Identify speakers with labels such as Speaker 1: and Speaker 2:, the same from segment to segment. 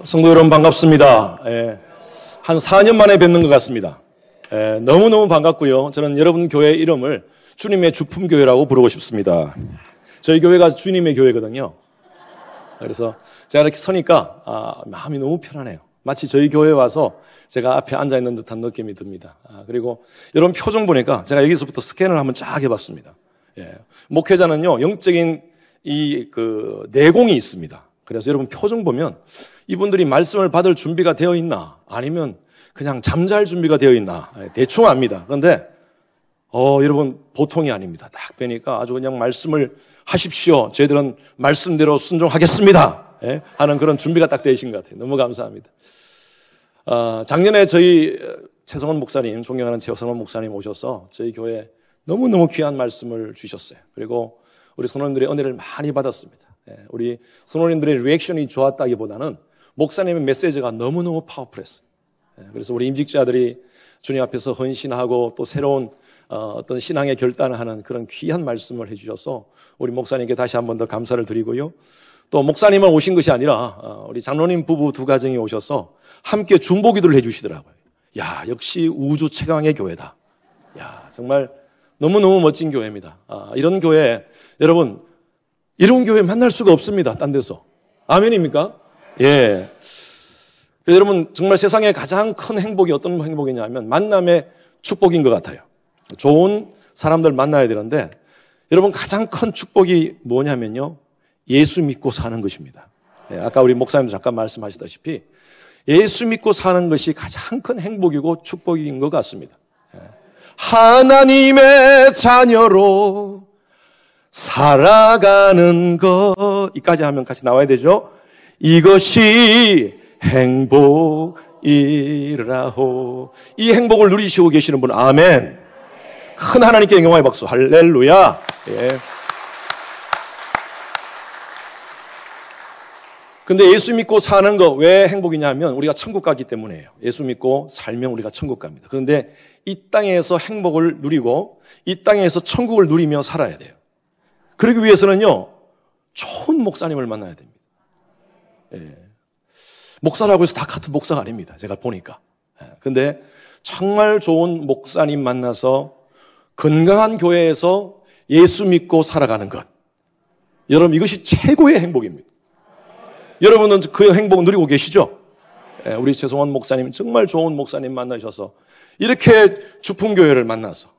Speaker 1: 성도 여러분 반갑습니다. 한 4년 만에 뵙는 것 같습니다. 너무너무 반갑고요. 저는 여러분 교회 이름을 주님의 주품교회라고 부르고 싶습니다. 저희 교회가 주님의 교회거든요. 그래서 제가 이렇게 서니까 마음이 너무 편하네요. 마치 저희 교회에 와서 제가 앞에 앉아있는 듯한 느낌이 듭니다. 그리고 여러분 표정 보니까 제가 여기서부터 스캔을 한번 쫙 해봤습니다. 목회자는요, 영적인 내공이 있습니다. 그래서 여러분 표정 보면 이분들이 말씀을 받을 준비가 되어 있나 아니면 그냥 잠잘 준비가 되어 있나 대충 압니다. 그런데 여러분 보통이 아닙니다. 딱 뵈니까 아주 그냥 말씀을 하십시오. 저희들은 말씀대로 순종하겠습니다. 하는 그런 준비가 딱 되신 것 같아요. 너무 감사합니다. 작년에 저희 최성원 목사님, 존경하는 최성원 목사님 오셔서 저희 교회에 너무너무 귀한 말씀을 주셨어요. 그리고 우리 선원님들의 은혜를 많이 받았습니다. 우리 선원님들의 리액션이 좋았다기보다는 목사님의 메시지가 너무너무 파워풀했어요. 그래서 우리 임직자들이 주님 앞에서 헌신하고 또 새로운 어떤 신앙의 결단을 하는 그런 귀한 말씀을 해주셔서 우리 목사님께 다시 한 번 더 감사를 드리고요. 또 목사님만 오신 것이 아니라 우리 장로님 부부 두 가정이 오셔서 함께 중보기도를 해주시더라고요. 야, 역시 우주 최강의 교회다. 야, 정말 너무너무 멋진 교회입니다. 이런 교회, 여러분, 이런 교회 만날 수가 없습니다. 딴 데서. 아멘입니까? 예. 여러분, 정말 세상에 가장 큰 행복이 어떤 행복이냐면 만남의 축복인 것 같아요. 좋은 사람들 만나야 되는데 여러분 가장 큰 축복이 뭐냐면요. 예수 믿고 사는 것입니다. 아까 우리 목사님도 잠깐 말씀하시다시피 예수 믿고 사는 것이 가장 큰 행복이고 축복인 것 같습니다. 하나님의 자녀로 살아가는 것, 이까지 하면 같이 나와야 되죠. 이것이 행복이라호. 이 행복을 누리시고 계시는 분, 아멘. 큰 하나님께 영광의 박수, 할렐루야. 예. 근데 예수 믿고 사는 거 왜 행복이냐면 우리가 천국 가기 때문이에요. 예수 믿고 살면 우리가 천국 갑니다. 그런데 이 땅에서 행복을 누리고 이 땅에서 천국을 누리며 살아야 돼요. 그러기 위해서는요, 좋은 목사님을 만나야 됩니다. 예. 목사라고 해서 다 같은 목사가 아닙니다. 제가 보니까. 근데 정말 좋은 목사님 만나서 건강한 교회에서 예수 믿고 살아가는 것. 여러분, 이것이 최고의 행복입니다. 여러분은 그 행복 누리고 계시죠? 우리 최성원 목사님, 정말 좋은 목사님 만나셔서 이렇게 주품교회를 만나서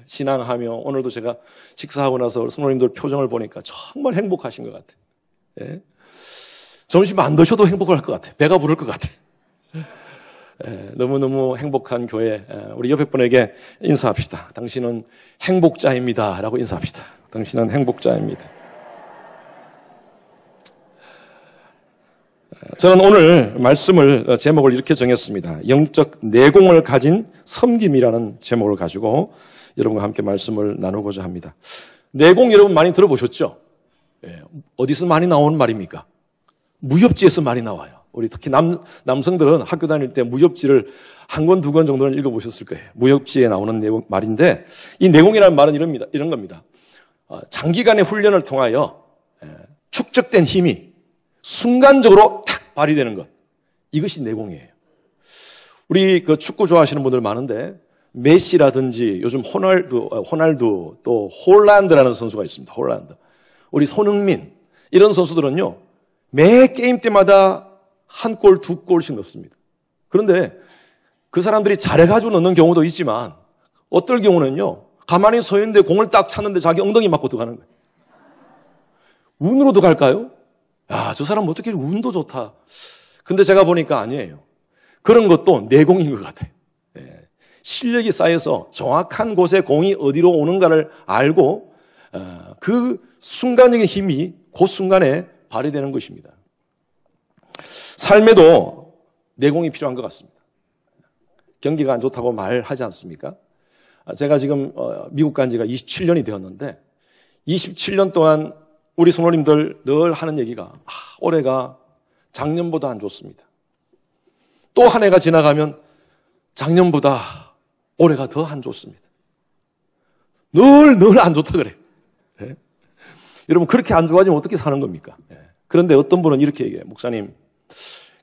Speaker 1: 신앙하며 오늘도 제가 식사하고 나서 성도님들 표정을 보니까 정말 행복하신 것 같아요. 점심 안 드셔도 행복할 것 같아요. 배가 부를 것 같아요. 너무너무 행복한 교회, 우리 옆에 분에게 인사합시다. 당신은 행복자입니다 라고 인사합시다. 당신은 행복자입니다. 저는 오늘 말씀을 제목을 이렇게 정했습니다. 영적 내공을 가진 섬김이라는 제목을 가지고 여러분과 함께 말씀을 나누고자 합니다. 내공 여러분 많이 들어보셨죠? 어디서 많이 나오는 말입니까? 무협지에서 많이 나와요. 우리 특히 남성들은 학교 다닐 때 무협지를 한 권, 두 권 정도는 읽어보셨을 거예요. 무협지에 나오는 말인데 이 내공이라는 말은 이런 겁니다. 장기간의 훈련을 통하여 축적된 힘이 순간적으로 탁 발휘되는 것. 이것이 내공이에요. 우리 축구 좋아하시는 분들 많은데 메시라든지 요즘 호날두 또 홀란드라는 선수가 있습니다. 홀란드. 우리 손흥민 이런 선수들은요. 매 게임 때마다 한 골, 두 골씩 넣습니다. 그런데 그 사람들이 잘해가지고 넣는 경우도 있지만 어떨 경우는요. 가만히 서 있는데 공을 딱 찼는데 자기 엉덩이 맞고 들어가는 거예요. 운으로도 갈까요? 야, 저 사람 어떻게 운도 좋다. 근데 제가 보니까 아니에요. 그런 것도 내공인 것 같아요. 실력이 쌓여서 정확한 곳에 공이 어디로 오는가를 알고 그 순간적인 힘이 그 순간에 발휘되는 것입니다. 삶에도 내공이 필요한 것 같습니다. 경기가 안 좋다고 말하지 않습니까? 제가 지금 미국 간 지가 27년이 되었는데 27년 동안 우리 성도님들 늘 하는 얘기가 올해가 작년보다 안 좋습니다. 또 한 해가 지나가면 작년보다 올해가 더 안 좋습니다. 늘 안 좋다 그래. 네? 여러분 그렇게 안 좋아지면 어떻게 사는 겁니까? 네. 그런데 어떤 분은 이렇게 얘기해요. 목사님,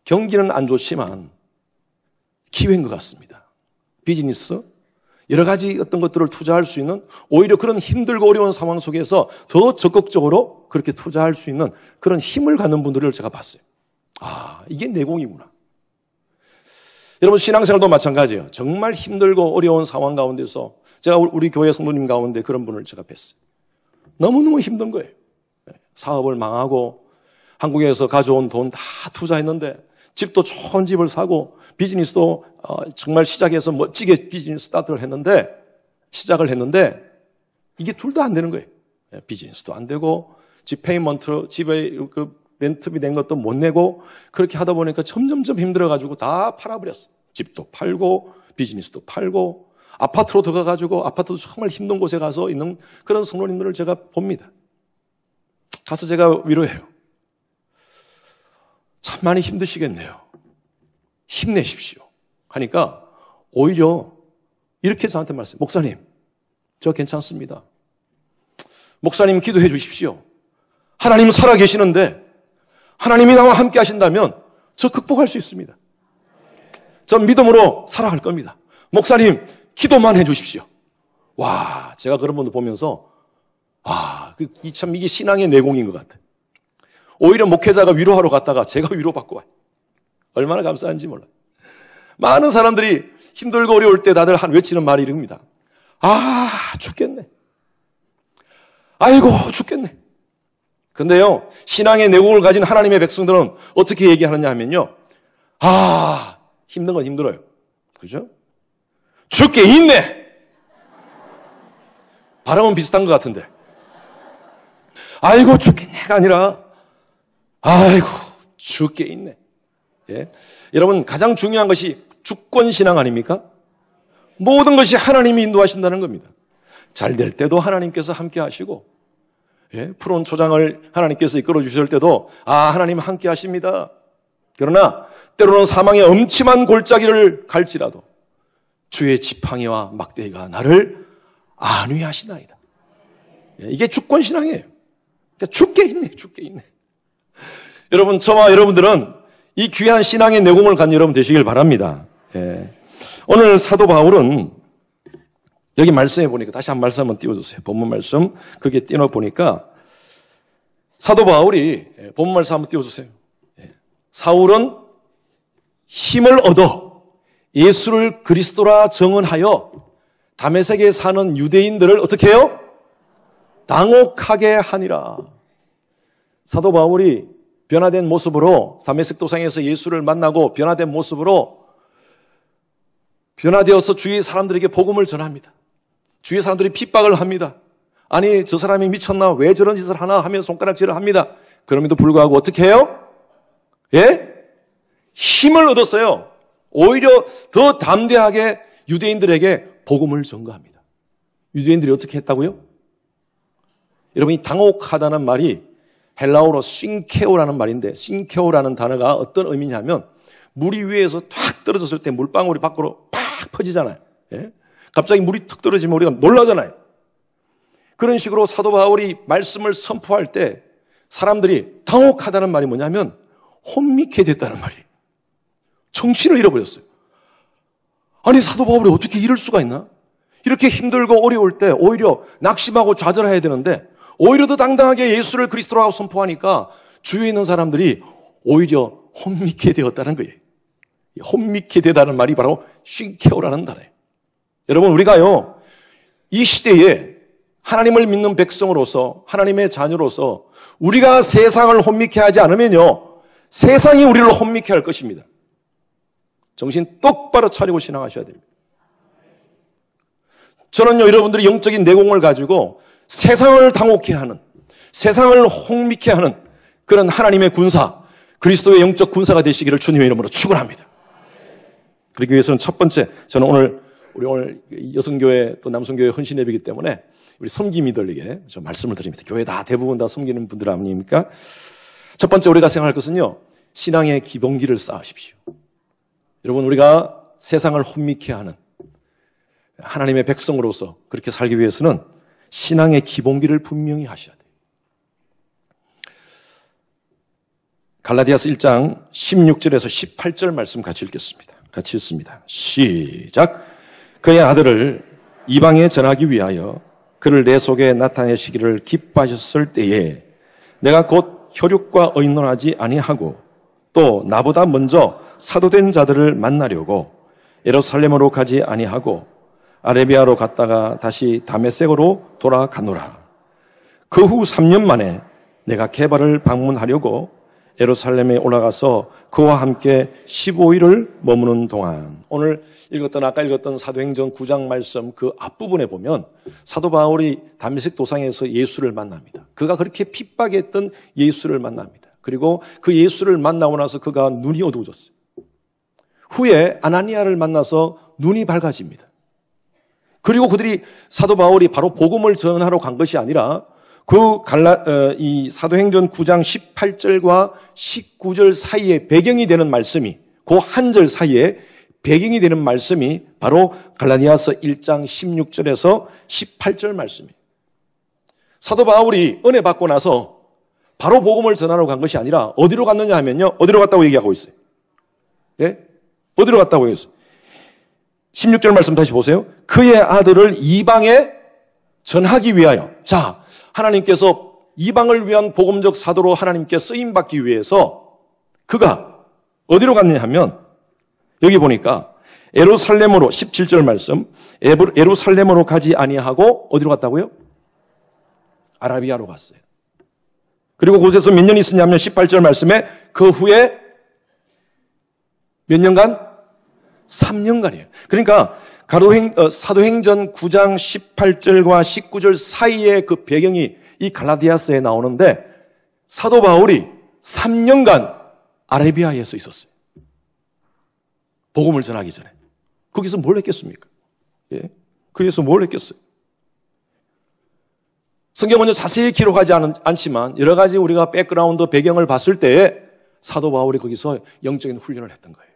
Speaker 1: 경기는 안 좋지만 기회인 것 같습니다. 비즈니스, 여러 가지 어떤 것들을 투자할 수 있는, 오히려 그런 힘들고 어려운 상황 속에서 더 적극적으로 그렇게 투자할 수 있는 그런 힘을 갖는 분들을 제가 봤어요. 아, 이게 내공이구나. 여러분, 신앙생활도 마찬가지예요. 정말 힘들고 어려운 상황 가운데서 제가 우리 교회 성도님 가운데 그런 분을 제가 뵀어요. 너무너무 힘든 거예요. 사업을 망하고 한국에서 가져온 돈 다 투자했는데 집도 좋은 집을 사고 비즈니스도 정말 시작해서 멋지게 비즈니스 스타트를 했는데, 시작을 했는데 이게 둘 다 안 되는 거예요. 비즈니스도 안 되고 집 페이먼트, 집에 그 렌트비 낸 것도 못 내고, 그렇게 하다 보니까 점점점 힘들어가지고 다 팔아버렸어. 집도 팔고 비즈니스도 팔고 아파트로 들어가가지고, 아파트도 정말 힘든 곳에 가서 있는 그런 성도님들을 제가 봅니다. 가서 제가 위로해요. 참 많이 힘드시겠네요. 힘내십시오. 하니까 오히려 이렇게 저한테 말씀해요. 목사님, 저 괜찮습니다. 목사님 기도해 주십시오. 하나님은 살아계시는데 하나님이 나와 함께 하신다면 저 극복할 수 있습니다. 전 믿음으로 살아갈 겁니다. 목사님 기도만 해 주십시오. 와, 제가 그런 분들 보면서 참 이게 신앙의 내공인 것 같아요. 오히려 목회자가 위로하러 갔다가 제가 위로받고 와요. 얼마나 감사한지 몰라요. 많은 사람들이 힘들고 어려울 때 다들 외치는 말이 이럽니다. 죽겠네. 아이고, 죽겠네. 근데요, 신앙의 내공을 가진 하나님의 백성들은 어떻게 얘기하느냐 하면요. 힘든 건 힘들어요. 그죠? 죽게 있네. 발음은 비슷한 것 같은데. 아이고, 죽겠네가 아니라, 아이고, 죽게 있네. 예. 여러분, 가장 중요한 것이 주권신앙 아닙니까? 모든 것이 하나님이 인도하신다는 겁니다. 잘 될 때도 하나님께서 함께 하시고, 푸른 초장을 하나님께서 이끌어 주실 때도 하나님 함께 하십니다. 그러나 때로는 사망의 엄침한 골짜기를 갈지라도 주의 지팡이와 막대기가 나를 안위하시나이다. 이게 주권신앙이에요. 그러니까 죽게 있네. 여러분, 저와 여러분들은 이 귀한 신앙의 내공을 가진 여러분 되시길 바랍니다. 오늘 사도 바울은 여기 말씀해 보니까, 다시 한 말씀 한번 띄워주세요. 본문 말씀 그게 띄워 보니까 사도 바울이, 본문 말씀 한번 띄워주세요. 사울은 힘을 얻어 예수를 그리스도라 정언하여 다메섹에 사는 유대인들을 어떻게 해요? 당혹하게 하니라. 사도 바울이 변화된 모습으로 다메섹 도상에서 예수를 만나고 변화된 모습으로 변화되어서 주위 사람들에게 복음을 전합니다. 주위 사람들이 핍박을 합니다. 아니, 저 사람이 미쳤나? 왜 저런 짓을 하나? 하며 손가락질을 합니다. 그럼에도 불구하고 어떻게 해요? 힘을 얻었어요. 오히려 더 담대하게 유대인들에게 복음을 전가합니다. 유대인들이 어떻게 했다고요? 여러분, 이 당혹하다는 말이 헬라어로 싱케오라는 말인데, 싱케오라는 단어가 어떤 의미냐면 물이 위에서 탁 떨어졌을 때 물방울이 밖으로 팍 퍼지잖아요. 갑자기 물이 탁 떨어지면 우리가 놀라잖아요. 그런 식으로 사도 바울이 말씀을 선포할 때 사람들이 당혹하다는 말이 뭐냐면 혼미케 됐다는 말이에요. 정신을 잃어버렸어요. 아니, 사도 바울이 어떻게 이럴 수가 있나? 이렇게 힘들고 어려울 때 오히려 낙심하고 좌절해야 되는데 오히려 더 당당하게 예수를 그리스도라고 선포하니까 주위에 있는 사람들이 오히려 혼미케 되었다는 거예요. 혼미케 되다는 말이 바로 싱케오라는 단어예요. 여러분, 우리가요, 이 시대에 하나님을 믿는 백성으로서, 하나님의 자녀로서 우리가 세상을 혼미케 하지 않으면요, 세상이 우리를 혼미케 할 것입니다. 정신 똑바로 차리고 신앙하셔야 됩니다. 저는요, 여러분들이 영적인 내공을 가지고 세상을 당혹케 하는, 세상을 혼미케 하는 그런 하나님의 군사, 그리스도의 영적 군사가 되시기를 주님의 이름으로 축원합니다. 그러기 위해서는 첫 번째, 저는 우리 오늘 여성교회 또 남성교회 헌신 예배이기 때문에 우리 섬김이들에게 좀 말씀을 드립니다. 교회 다 대부분 다 섬기는 분들 아닙니까? 첫 번째 우리가 생각할 것은요, 신앙의 기본기를 쌓으십시오. 여러분, 우리가 세상을 혼미케 하는 하나님의 백성으로서 그렇게 살기 위해서는 신앙의 기본기를 분명히 하셔야 돼요. 갈라디아서 1장 16절에서 18절 말씀 같이 읽겠습니다. 같이 읽습니다. 시작. 그의 아들을 이방에 전하기 위하여 그를 내 속에 나타내시기를 기뻐하셨을 때에 내가 곧 혈육과 의논하지 아니하고 또 나보다 먼저 사도된 자들을 만나려고 예루살렘으로 가지 아니하고 아레비아로 갔다가 다시 다메섹으로 돌아가노라. 그 후 3년 만에 내가 게바를 방문하려고 예루살렘에 올라가서 그와 함께 15일을 머무는 동안, 오늘 아까 읽었던 사도행전 9장 말씀 그 앞부분에 보면 사도 바울이 다메섹 도상에서 예수를 만납니다. 그가 그렇게 핍박했던 예수를 만납니다. 그리고 그 예수를 만나고 나서 그가 눈이 어두워졌어요. 후에 아나니아를 만나서 눈이 밝아집니다. 그리고 그들이 사도 바울이 바로 복음을 전하러 간 것이 아니라 이 사도행전 9장 18절과 19절 사이에 배경이 되는 말씀이, 그 한 절 사이에 배경이 되는 말씀이 바로 갈라디아서 1장 16절에서 18절 말씀이에요. 사도 바울이 은혜 받고 나서 바로 복음을 전하러 간 것이 아니라 어디로 갔느냐 하면요. 어디로 갔다고 얘기하고 있어요? 예? 어디로 갔다고 얘기했어요? 16절 말씀 다시 보세요. 그의 아들을 이방에 전하기 위하여. 자, 하나님께서 이방을 위한 복음적 사도로 하나님께 쓰임받기 위해서 그가 어디로 갔느냐 하면 여기 보니까 예루살렘으로 17절 말씀 예루살렘으로 가지 아니하고 어디로 갔다고요? 아라비아로 갔어요. 그리고 그곳에서 몇 년 있었냐면 18절 말씀에 그 후에 몇 년간? 3년간이에요. 그러니까 사도행전 9장 18절과 19절 사이의 그 배경이 이 갈라디아서에 나오는데 사도 바울이 3년간 아라비아에서 있었어요. 복음을 전하기 전에. 거기서 뭘 했겠습니까? 예? 거기서 뭘 했겠어요? 성경은 자세히 기록하지 않지만 여러 가지 우리가 백그라운드 배경을 봤을 때에 사도 바울이 거기서 영적인 훈련을 했던 거예요.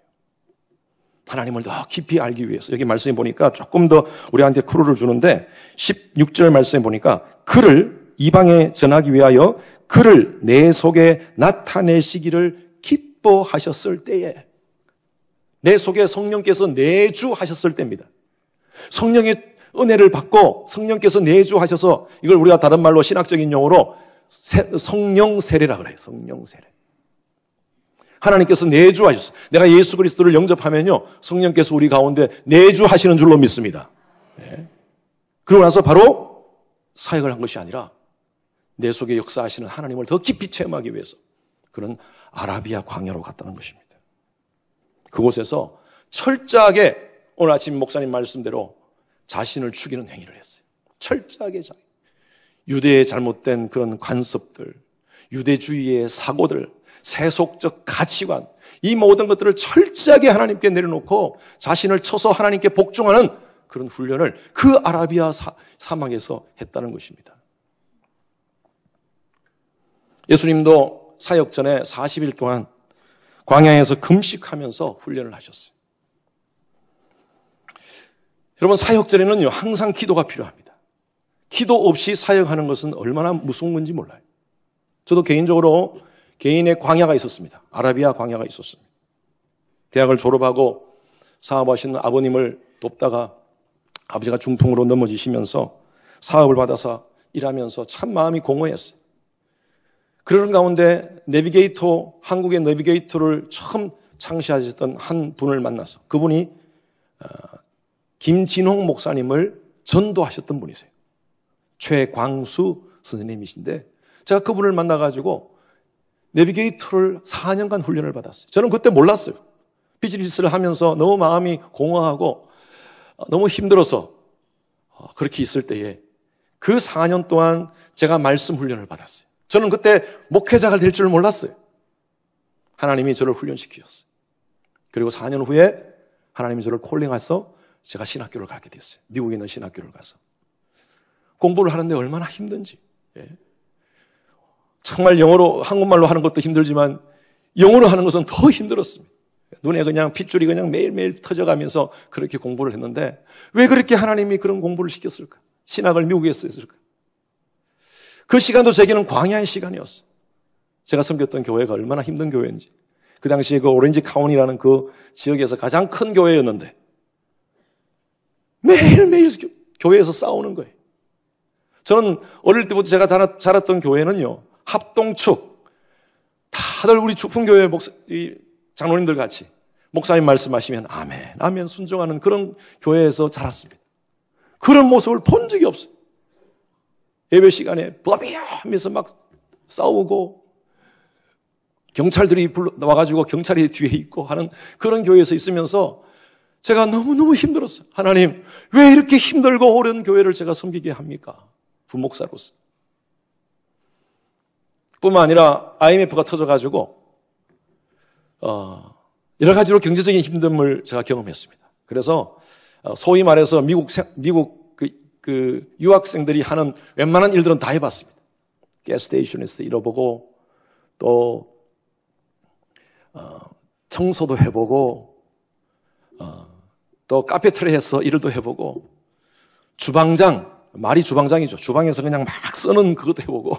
Speaker 1: 하나님을 더 깊이 알기 위해서. 여기 말씀에 보니까 조금 더 우리한테 크루를 주는데 16절 말씀에 보니까 그를 이방에 전하기 위하여 그를 내 속에 나타내시기를 기뻐하셨을 때에, 내 속에 성령께서 내주하셨을 때입니다. 성령의 은혜를 받고 성령께서 내주하셔서, 이걸 우리가 다른 말로 신학적인 용어로 성령 세례라 그래요. 성령 세례. 하나님께서 내주하셨어요. 내가 예수 그리스도를 영접하면요, 성령께서 우리 가운데 내주하시는 줄로 믿습니다. 네. 그러고 나서 바로 사역을 한 것이 아니라 내 속에 역사하시는 하나님을 더 깊이 체험하기 위해서 그런 아라비아 광야로 갔다는 것입니다. 그곳에서 철저하게 오늘 아침 목사님 말씀대로 자신을 죽이는 행위를 했어요. 철저하게 유대의 잘못된 그런 관습들, 유대주의의 사고들, 세속적 가치관, 이 모든 것들을 철저하게 하나님께 내려놓고 자신을 쳐서 하나님께 복종하는 그런 훈련을 그 아라비아 사막에서 했다는 것입니다. 예수님도 사역 전에 40일 동안 광야에서 금식하면서 훈련을 하셨어요. 여러분, 사역 전에는요, 항상 기도가 필요합니다. 기도 없이 사역하는 것은 얼마나 무서운 건지 몰라요. 저도 개인적으로 개인의 광야가 있었습니다. 아라비아 광야가 있었습니다. 대학을 졸업하고 사업하시는 아버님을 돕다가 아버지가 중풍으로 넘어지시면서 사업을 받아서 일하면서 참 마음이 공허했어요. 그런 가운데 한국의 내비게이터를 처음 창시하셨던 한 분을 만나서, 그분이 김진홍 목사님을 전도하셨던 분이세요. 최광수 선생님이신데 제가 그분을 만나가지고 내비게이터를 4년간 훈련을 받았어요. 저는 그때 몰랐어요. 비즈니스를 하면서 너무 마음이 공허하고 너무 힘들어서 그렇게 있을 때에 그 4년 동안 제가 말씀 훈련을 받았어요. 저는 그때 목회자가 될 줄 몰랐어요. 하나님이 저를 훈련시키셨어요. 그리고 4년 후에 하나님이 저를 콜링해서 제가 신학교를 가게 됐어요. 미국에 있는 신학교를 가서. 공부를 하는데 얼마나 힘든지. 예. 정말 한국말로 하는 것도 힘들지만 영어로 하는 것은 더 힘들었습니다. 눈에 그냥 핏줄이 그냥 매일매일 터져가면서 그렇게 공부를 했는데 왜 그렇게 하나님이 그런 공부를 시켰을까? 신학을 미국에서 했을까? 그 시간도 제게는 광야의 시간이었어요. 제가 섬겼던 교회가 얼마나 힘든 교회인지. 그 당시에 그 오렌지 카운티라는 그 지역에서 가장 큰 교회였는데 매일매일 교회에서 싸우는 거예요. 저는 어릴 때부터 제가 자랐던 교회는요, 합동축. 다들 우리 주품교회 장로님들 같이 목사님 말씀하시면 아멘, 아멘 순종하는 그런 교회에서 자랐습니다. 그런 모습을 본 적이 없어요. 예배 시간에 블라비야 하면서 막 싸우고 경찰들이 와가지고 경찰이 뒤에 있고 하는 그런 교회에서 있으면서 제가 너무너무 힘들었어요. 하나님, 왜 이렇게 힘들고 어려운 교회를 제가 섬기게 합니까? 부목사로서. 뿐만 아니라 IMF가 터져가지고 여러 가지로 경제적인 힘듦을 제가 경험했습니다. 그래서 소위 말해서 미국 그 유학생들이 하는 웬만한 일들은 다 해봤습니다. 가스스테이션에서 일해보고 또 청소도 해보고 또 카페테리아에서 일도 해보고 주방장, 말이 주방장이죠. 주방에서 그냥 막 쓰는 그것도 해보고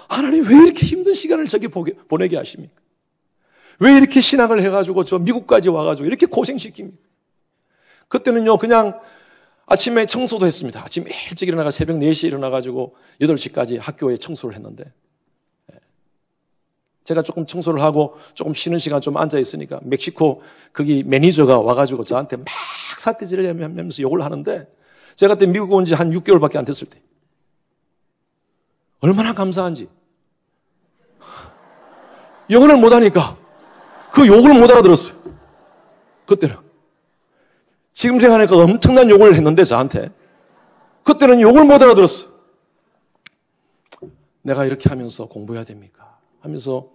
Speaker 1: 하나님 왜 이렇게 힘든 시간을 저기 보내게 하십니까? 왜 이렇게 신학을 해가지고 저 미국까지 와가지고 이렇게 고생시킵니까? 그때는요 그냥 아침에 청소도 했습니다. 아침 일찍 일어나가 새벽 4시에 일어나가지고 8시까지 학교에 청소를 했는데 제가 조금 청소를 하고 조금 쉬는 시간 좀 앉아있으니까 멕시코 거기 매니저가 와가지고 저한테 막 사태질을 하면서 욕을 하는데 제가 그때 미국 온 지 한 6개월밖에 안 됐을 때 얼마나 감사한지 영어를 못하니까 그 욕을 못 알아들었어요. 그때는. 지금 생각하니까 엄청난 욕을 했는데 저한테 그때는 욕을 못 알아들었어요. 내가 이렇게 하면서 공부해야 됩니까? 하면서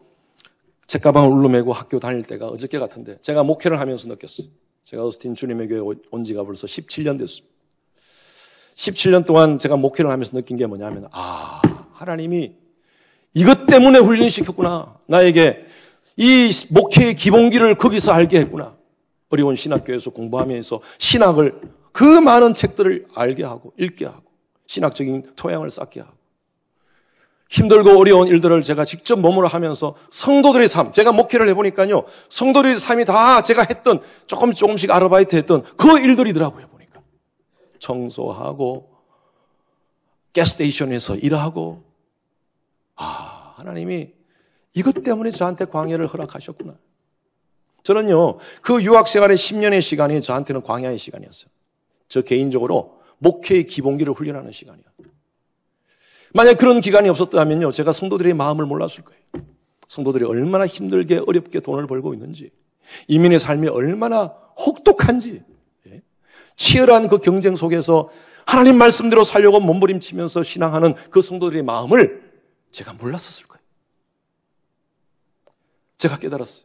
Speaker 1: 책가방을 울러매고 학교 다닐 때가 어저께 같은데 제가 목회를 하면서 느꼈어요. 제가 어스틴 주님의 교회 온 지가 벌써 17년 됐습니다. 17년 동안 제가 목회를 하면서 느낀 게 뭐냐면 하나님이 이것 때문에 훈련시켰구나. 나에게 이 목회의 기본기를 거기서 알게 했구나. 어려운 신학교에서 공부하면서 신학을 그 많은 책들을 알게 하고 읽게 하고 신학적인 토양을 쌓게 하고 힘들고 어려운 일들을 제가 직접 몸으로 하면서 성도들의 삶, 제가 목회를 해보니까요 성도들의 삶이 다 제가 했던 조금씩 아르바이트 했던 그 일들이더라고요. 보니까 청소하고 가스스테이션에서 일하고 하나님이 이것 때문에 저한테 광야를 허락하셨구나. 저는요 그 유학생활의 10년의 시간이 저한테는 광야의 시간이었어요. 저 개인적으로 목회의 기본기를 훈련하는 시간이었어요. 만약 그런 기간이 없었다면요 제가 성도들의 마음을 몰랐을 거예요. 성도들이 얼마나 힘들게 어렵게 돈을 벌고 있는지, 이민의 삶이 얼마나 혹독한지, 치열한 그 경쟁 속에서 하나님 말씀대로 살려고 몸부림치면서 신앙하는 그 성도들의 마음을 제가 몰랐었을 거예요. 제가 깨달았어요.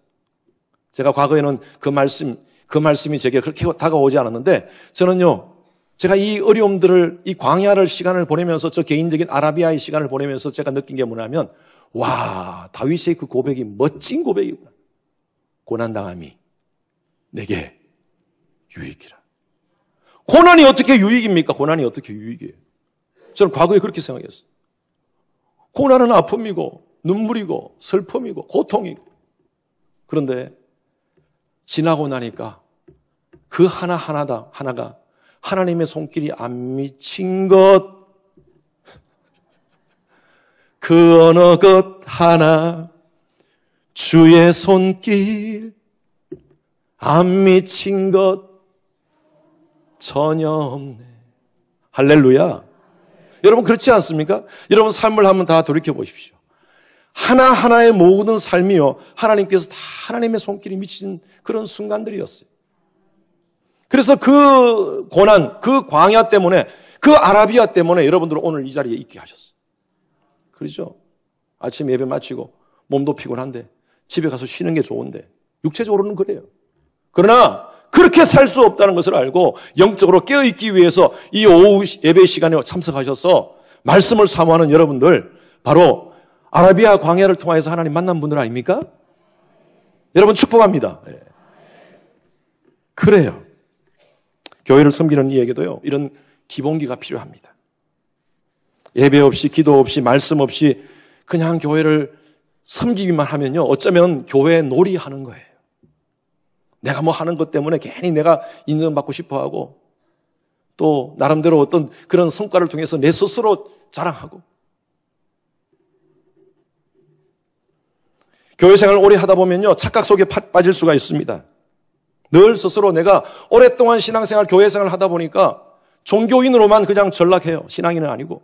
Speaker 1: 제가 과거에는 그 말씀이 제게 그렇게 다가오지 않았는데 저는요 제가 이 어려움들을, 이 광야를 시간을 보내면서 저 개인적인 아라비아의 시간을 보내면서 제가 느낀 게 뭐냐면 와, 다윗의 그 고백이 멋진 고백이구나. 고난당함이 내게 유익이라. 고난이 어떻게 유익입니까? 고난이 어떻게 유익이에요? 저는 과거에 그렇게 생각했어요. 고난은 아픔이고 눈물이고 슬픔이고 고통이고. 그런데 지나고 나니까 그 하나가 하나님의 손길이 안 미친 것, 그 어느 것 하나 주의 손길 안 미친 것 전혀 없네. 할렐루야. 여러분 그렇지 않습니까? 여러분 삶을 한번 다 돌이켜 보십시오. 하나하나의 모든 삶이요 하나님께서 다 하나님의 손길이 미친 그런 순간들이었어요. 그래서 그 고난, 그 광야 때문에, 그 아라비아 때문에 여러분들은 오늘 이 자리에 있게 하셨어요. 그렇죠? 아침 예배 마치고 몸도 피곤한데 집에 가서 쉬는 게 좋은데 육체적으로는 그래요. 그러나 그렇게 살 수 없다는 것을 알고 영적으로 깨어있기 위해서 이 오후 예배 시간에 참석하셔서 말씀을 사모하는 여러분들, 바로 아라비아 광야를 통해서 하나님 만난 분들 아닙니까? 여러분 축복합니다. 네. 그래요. 교회를 섬기는 이에게도요 이런 기본기가 필요합니다. 예배 없이, 기도 없이, 말씀 없이 그냥 교회를 섬기기만 하면요, 어쩌면 교회 놀이하는 거예요. 내가 뭐 하는 것 때문에 괜히 내가 인정받고 싶어 하고, 또 나름대로 어떤 그런 성과를 통해서 내 스스로 자랑하고, 교회 생활을 오래 하다 보면요, 착각 속에 빠질 수가 있습니다. 늘 스스로 내가 오랫동안 신앙생활, 교회 생활을 하다 보니까 종교인으로만 그냥 전락해요. 신앙인은 아니고.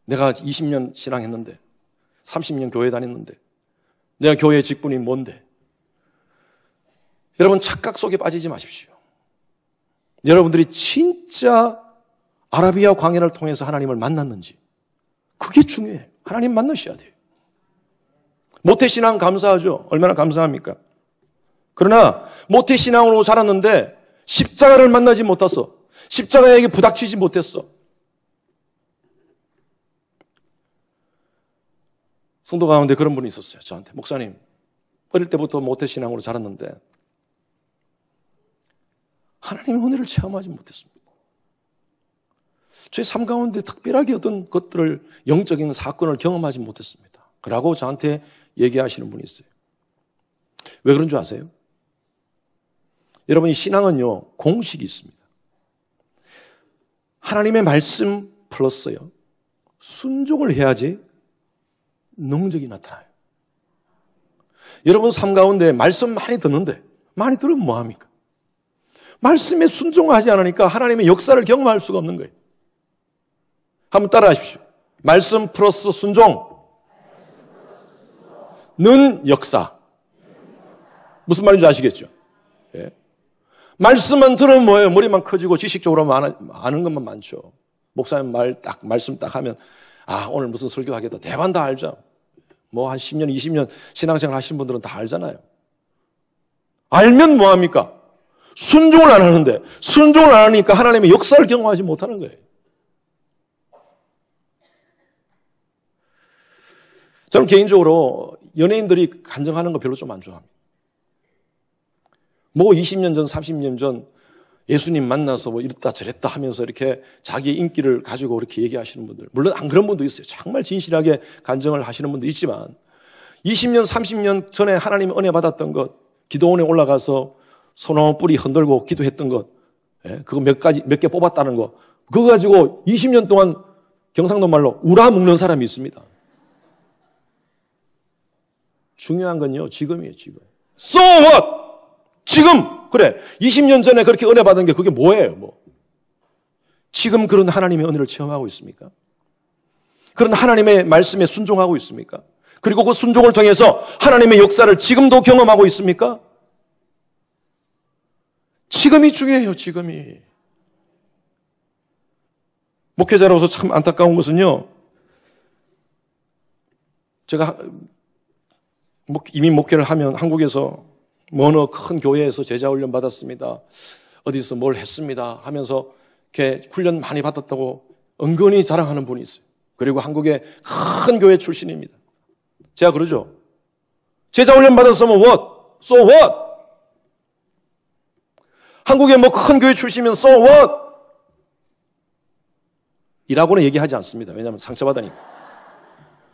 Speaker 1: 내가 20년 신앙했는데, 30년 교회 다녔는데, 내가 교회 직분이 뭔데? 여러분, 착각 속에 빠지지 마십시오. 여러분들이 진짜 아라비아 광야를 통해서 하나님을 만났는지, 그게 중요해요. 하나님 만나셔야 돼요. 모태신앙 감사하죠? 얼마나 감사합니까? 그러나 모태신앙으로 자랐는데 십자가를 만나지 못했어. 십자가에게 부닥치지 못했어. 성도 가운데 그런 분이 있었어요. 저한테, 목사님, 어릴 때부터 모태신앙으로 자랐는데 하나님의 은혜를 체험하지 못했습니다. 제 삶 가운데 특별하게 어떤 것들을, 영적인 사건을 경험하지 못했습니다. 그러고 저한테 얘기하시는 분이 있어요. 왜 그런 줄 아세요? 여러분, 이 신앙은요, 공식이 있습니다. 하나님의 말씀 플러스요, 순종을 해야지 능력이 나타나요. 여러분 삶 가운데 말씀 많이 듣는데, 많이 들으면 뭐합니까? 말씀에 순종하지 않으니까 하나님의 역사를 경험할 수가 없는 거예요. 한번 따라하십시오. 말씀 플러스 순종 는 역사. 무슨 말인지 아시겠죠? 예. 말씀만 들으면 뭐예요? 머리만 커지고 지식적으로 아는 것만 많죠. 목사님 말씀 딱 하면, 아, 오늘 무슨 설교하겠다. 대반 다 알죠. 뭐 한 10년, 20년 신앙생활 하신 분들은 다 알잖아요. 알면 뭐합니까? 순종을 안 하는데, 순종을 안 하니까 하나님의 역사를 경험하지 못하는 거예요. 저는 개인적으로 연예인들이 간증하는 거 별로 좀 안 좋아합니다. 뭐 20년 전, 30년 전 예수님 만나서 뭐 이랬다 저랬다 하면서 이렇게 자기의 인기를 가지고 이렇게 얘기하시는 분들, 물론 안 그런 분도 있어요. 정말 진실하게 간증을 하시는 분도 있지만 20년, 30년 전에 하나님 은혜 받았던 것, 기도원에 올라가서 소나무 뿌리 흔들고 기도했던 것, 그거 몇 개 뽑았다는 거, 그거 가지고 20년 동안 경상도 말로 우라먹는 사람이 있습니다. 중요한 건요, 지금이에요, 지금. So what? 지금! 그래. 20년 전에 그렇게 은혜 받은 게 그게 뭐예요, 뭐. 지금 그런 하나님의 은혜를 체험하고 있습니까? 그런 하나님의 말씀에 순종하고 있습니까? 그리고 그 순종을 통해서 하나님의 역사를 지금도 경험하고 있습니까? 지금이 중요해요, 지금이. 목회자로서 참 안타까운 것은요, 제가 이미 목회를 하면 한국에서 어느 큰 교회에서 제자 훈련 받았습니다. 어디서 뭘 했습니다 하면서 이렇게 훈련 많이 받았다고 은근히 자랑하는 분이 있어요. 그리고 한국의 큰 교회 출신입니다. 제가 그러죠. 제자 훈련 받았으면 what? So what? 한국의 뭐 큰 교회 출신이면 so what? 이라고는 얘기하지 않습니다. 왜냐하면 상처받으니까.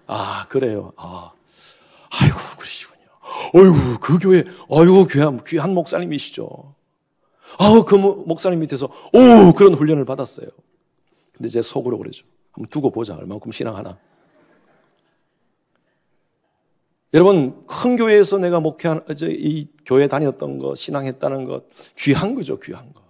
Speaker 1: 아, 그래요. 아이고, 그러시군요. 어이구, 그 교회, 아이고, 귀한 목사님이시죠. 그 목사님 밑에서, 그런 훈련을 받았어요. 근데 제 속으로 그러죠. 한번 두고 보자. 얼마만큼 신앙하나. 여러분, 큰 교회에서 내가 이 교회 다녔던 거, 신앙했다는 것, 귀한 거죠, 귀한 거.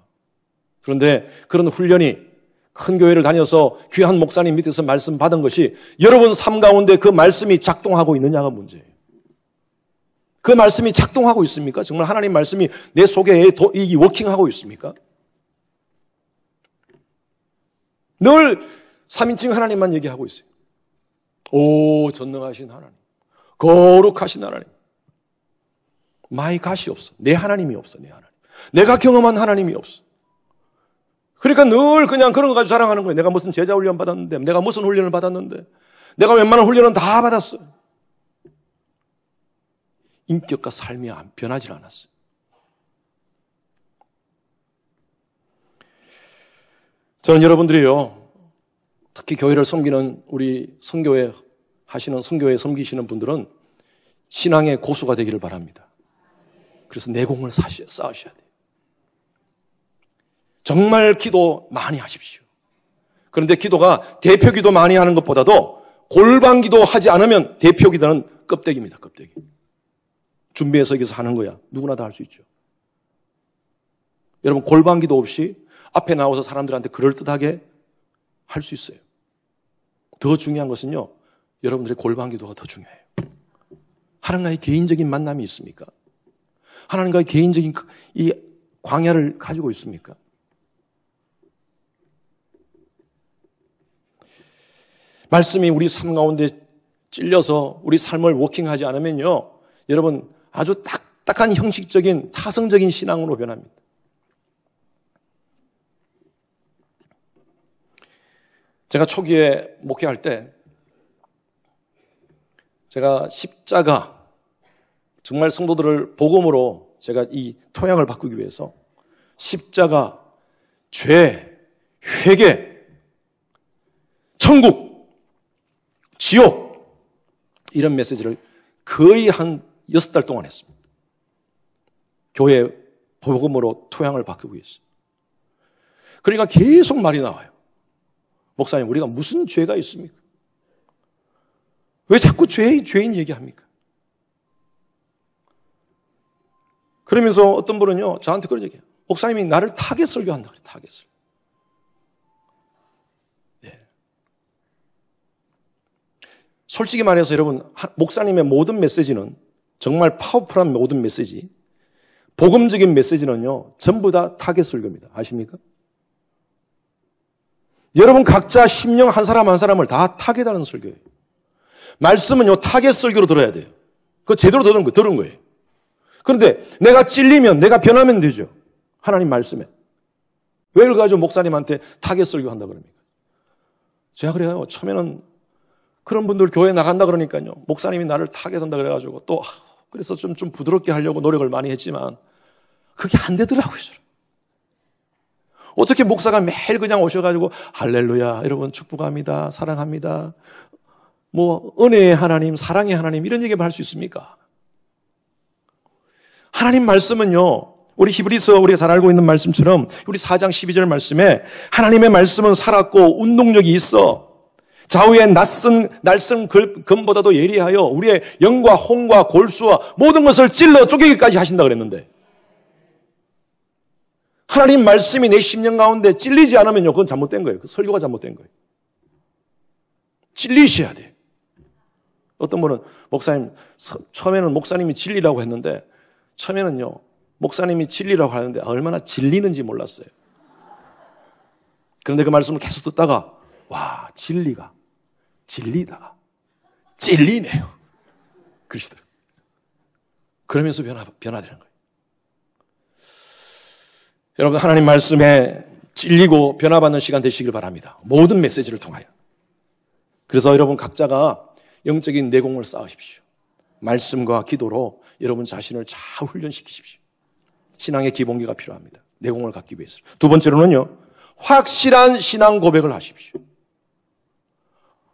Speaker 1: 그런데 그런 훈련이 큰 교회를 다녀서 귀한 목사님 밑에서 말씀 받은 것이 여러분 삶 가운데 그 말씀이 작동하고 있느냐가 문제예요. 그 말씀이 작동하고 있습니까? 정말 하나님 말씀이 내 속에 이 워킹하고 있습니까? 늘 3인칭 하나님만 얘기하고 있어요. 오, 전능하신 하나님, 거룩하신 하나님. 마이 갓이 없어. 내 하나님이 없어. 내 하나님. 내가 경험한 하나님이 없어. 그러니까 늘 그냥 그런 거 가지고 자랑하는 거예요. 내가 무슨 제자 훈련 받았는데, 내가 무슨 훈련을 받았는데, 내가 웬만한 훈련은 다 받았어요. 인격과 삶이 변하지 않았어요. 저는 여러분들이요, 특히 교회를 섬기는 우리 선교회 하시는 선교회 섬기시는 분들은 신앙의 고수가 되기를 바랍니다. 그래서 내공을 쌓으셔야 돼요. 정말 기도 많이 하십시오. 그런데 기도가 대표 기도 많이 하는 것보다도 골방 기도 하지 않으면 대표 기도는 껍데기입니다. 껍데기. 준비해서 여기서 하는 거야. 누구나 다 할 수 있죠. 여러분 골방 기도 없이 앞에 나와서 사람들한테 그럴듯하게 할 수 있어요. 더 중요한 것은요. 여러분들의 골방 기도가 더 중요해요. 하나님과의 개인적인 만남이 있습니까? 하나님과의 개인적인 이 광야를 가지고 있습니까? 말씀이 우리 삶 가운데 찔려서 우리 삶을 워킹하지 않으면요. 여러분 아주 딱딱한 형식적인 타성적인 신앙으로 변합니다. 제가 초기에 목회할 때 제가 십자가 정말 성도들을 복음으로 제가 이 토양을 바꾸기 위해서 십자가, 죄, 회개, 천국, 지옥 이런 메시지를 거의 한 6달 동안 했습니다. 교회 복음으로 토양을 바꾸기 위해서. 그러니까 계속 말이 나와요. 목사님, 우리가 무슨 죄가 있습니까? 왜 자꾸 죄인 얘기합니까? 그러면서 어떤 분은요, 저한테 그런 얘기해요. 목사님이 나를 타겟 설교한다 그래요, 타겟 설교. 네. 솔직히 말해서 여러분, 목사님의 모든 메시지는 정말 파워풀한 모든 메시지, 복음적인 메시지는요, 전부 다 타겟 설교입니다. 아십니까? 여러분 각자 심령 한 사람 한 사람을 다 타겟하는 설교예요. 말씀은요, 타겟 설교로 들어야 돼요. 그거 제대로 들은 거예요. 그런데 내가 찔리면, 내가 변하면 되죠. 하나님 말씀에. 왜 그걸 가지고 목사님한테 타겟 설교한다 그럽니까? 제가 그래요. 처음에는 그런 분들 교회 나간다 그러니까요. 목사님이 나를 타겟한다 그래가지고 또, 그래서 좀 부드럽게 하려고 노력을 많이 했지만, 그게 안 되더라고요. 어떻게 목사가 매일 그냥 오셔가지고 할렐루야, 여러분 축복합니다, 사랑합니다, 뭐 은혜의 하나님, 사랑의 하나님 이런 얘기만 할 수 있습니까? 하나님 말씀은요, 우리 히브리서 우리가 잘 알고 있는 말씀처럼 우리 4장 12절 말씀에 하나님의 말씀은 살았고 운동력이 있어 좌우의 날선 금보다도 예리하여 우리의 영과 홍과 골수와 모든 것을 찔러 쪼개기까지 하신다 그랬는데, 하나님 말씀이 내 심령 가운데 찔리지 않으면요, 그건 잘못된 거예요. 그 설교가 잘못된 거예요. 찔리셔야 돼요. 어떤 분은 목사님, 처음에는 목사님이 진리라고 했는데, 처음에는요, 목사님이 진리라고 하는데 얼마나 질리는지 몰랐어요. 그런데 그 말씀을 계속 듣다가, 와, 진리다가 찔리네요. 그러시더라고요. 그러면서 변화되는 거예요. 여러분, 하나님 말씀에 찔리고 변화받는 시간 되시길 바랍니다. 모든 메시지를 통하여. 그래서 여러분 각자가 영적인 내공을 쌓으십시오. 말씀과 기도로 여러분 자신을 잘 훈련시키십시오. 신앙의 기본기가 필요합니다. 내공을 갖기 위해서. 두 번째로는요, 확실한 신앙 고백을 하십시오.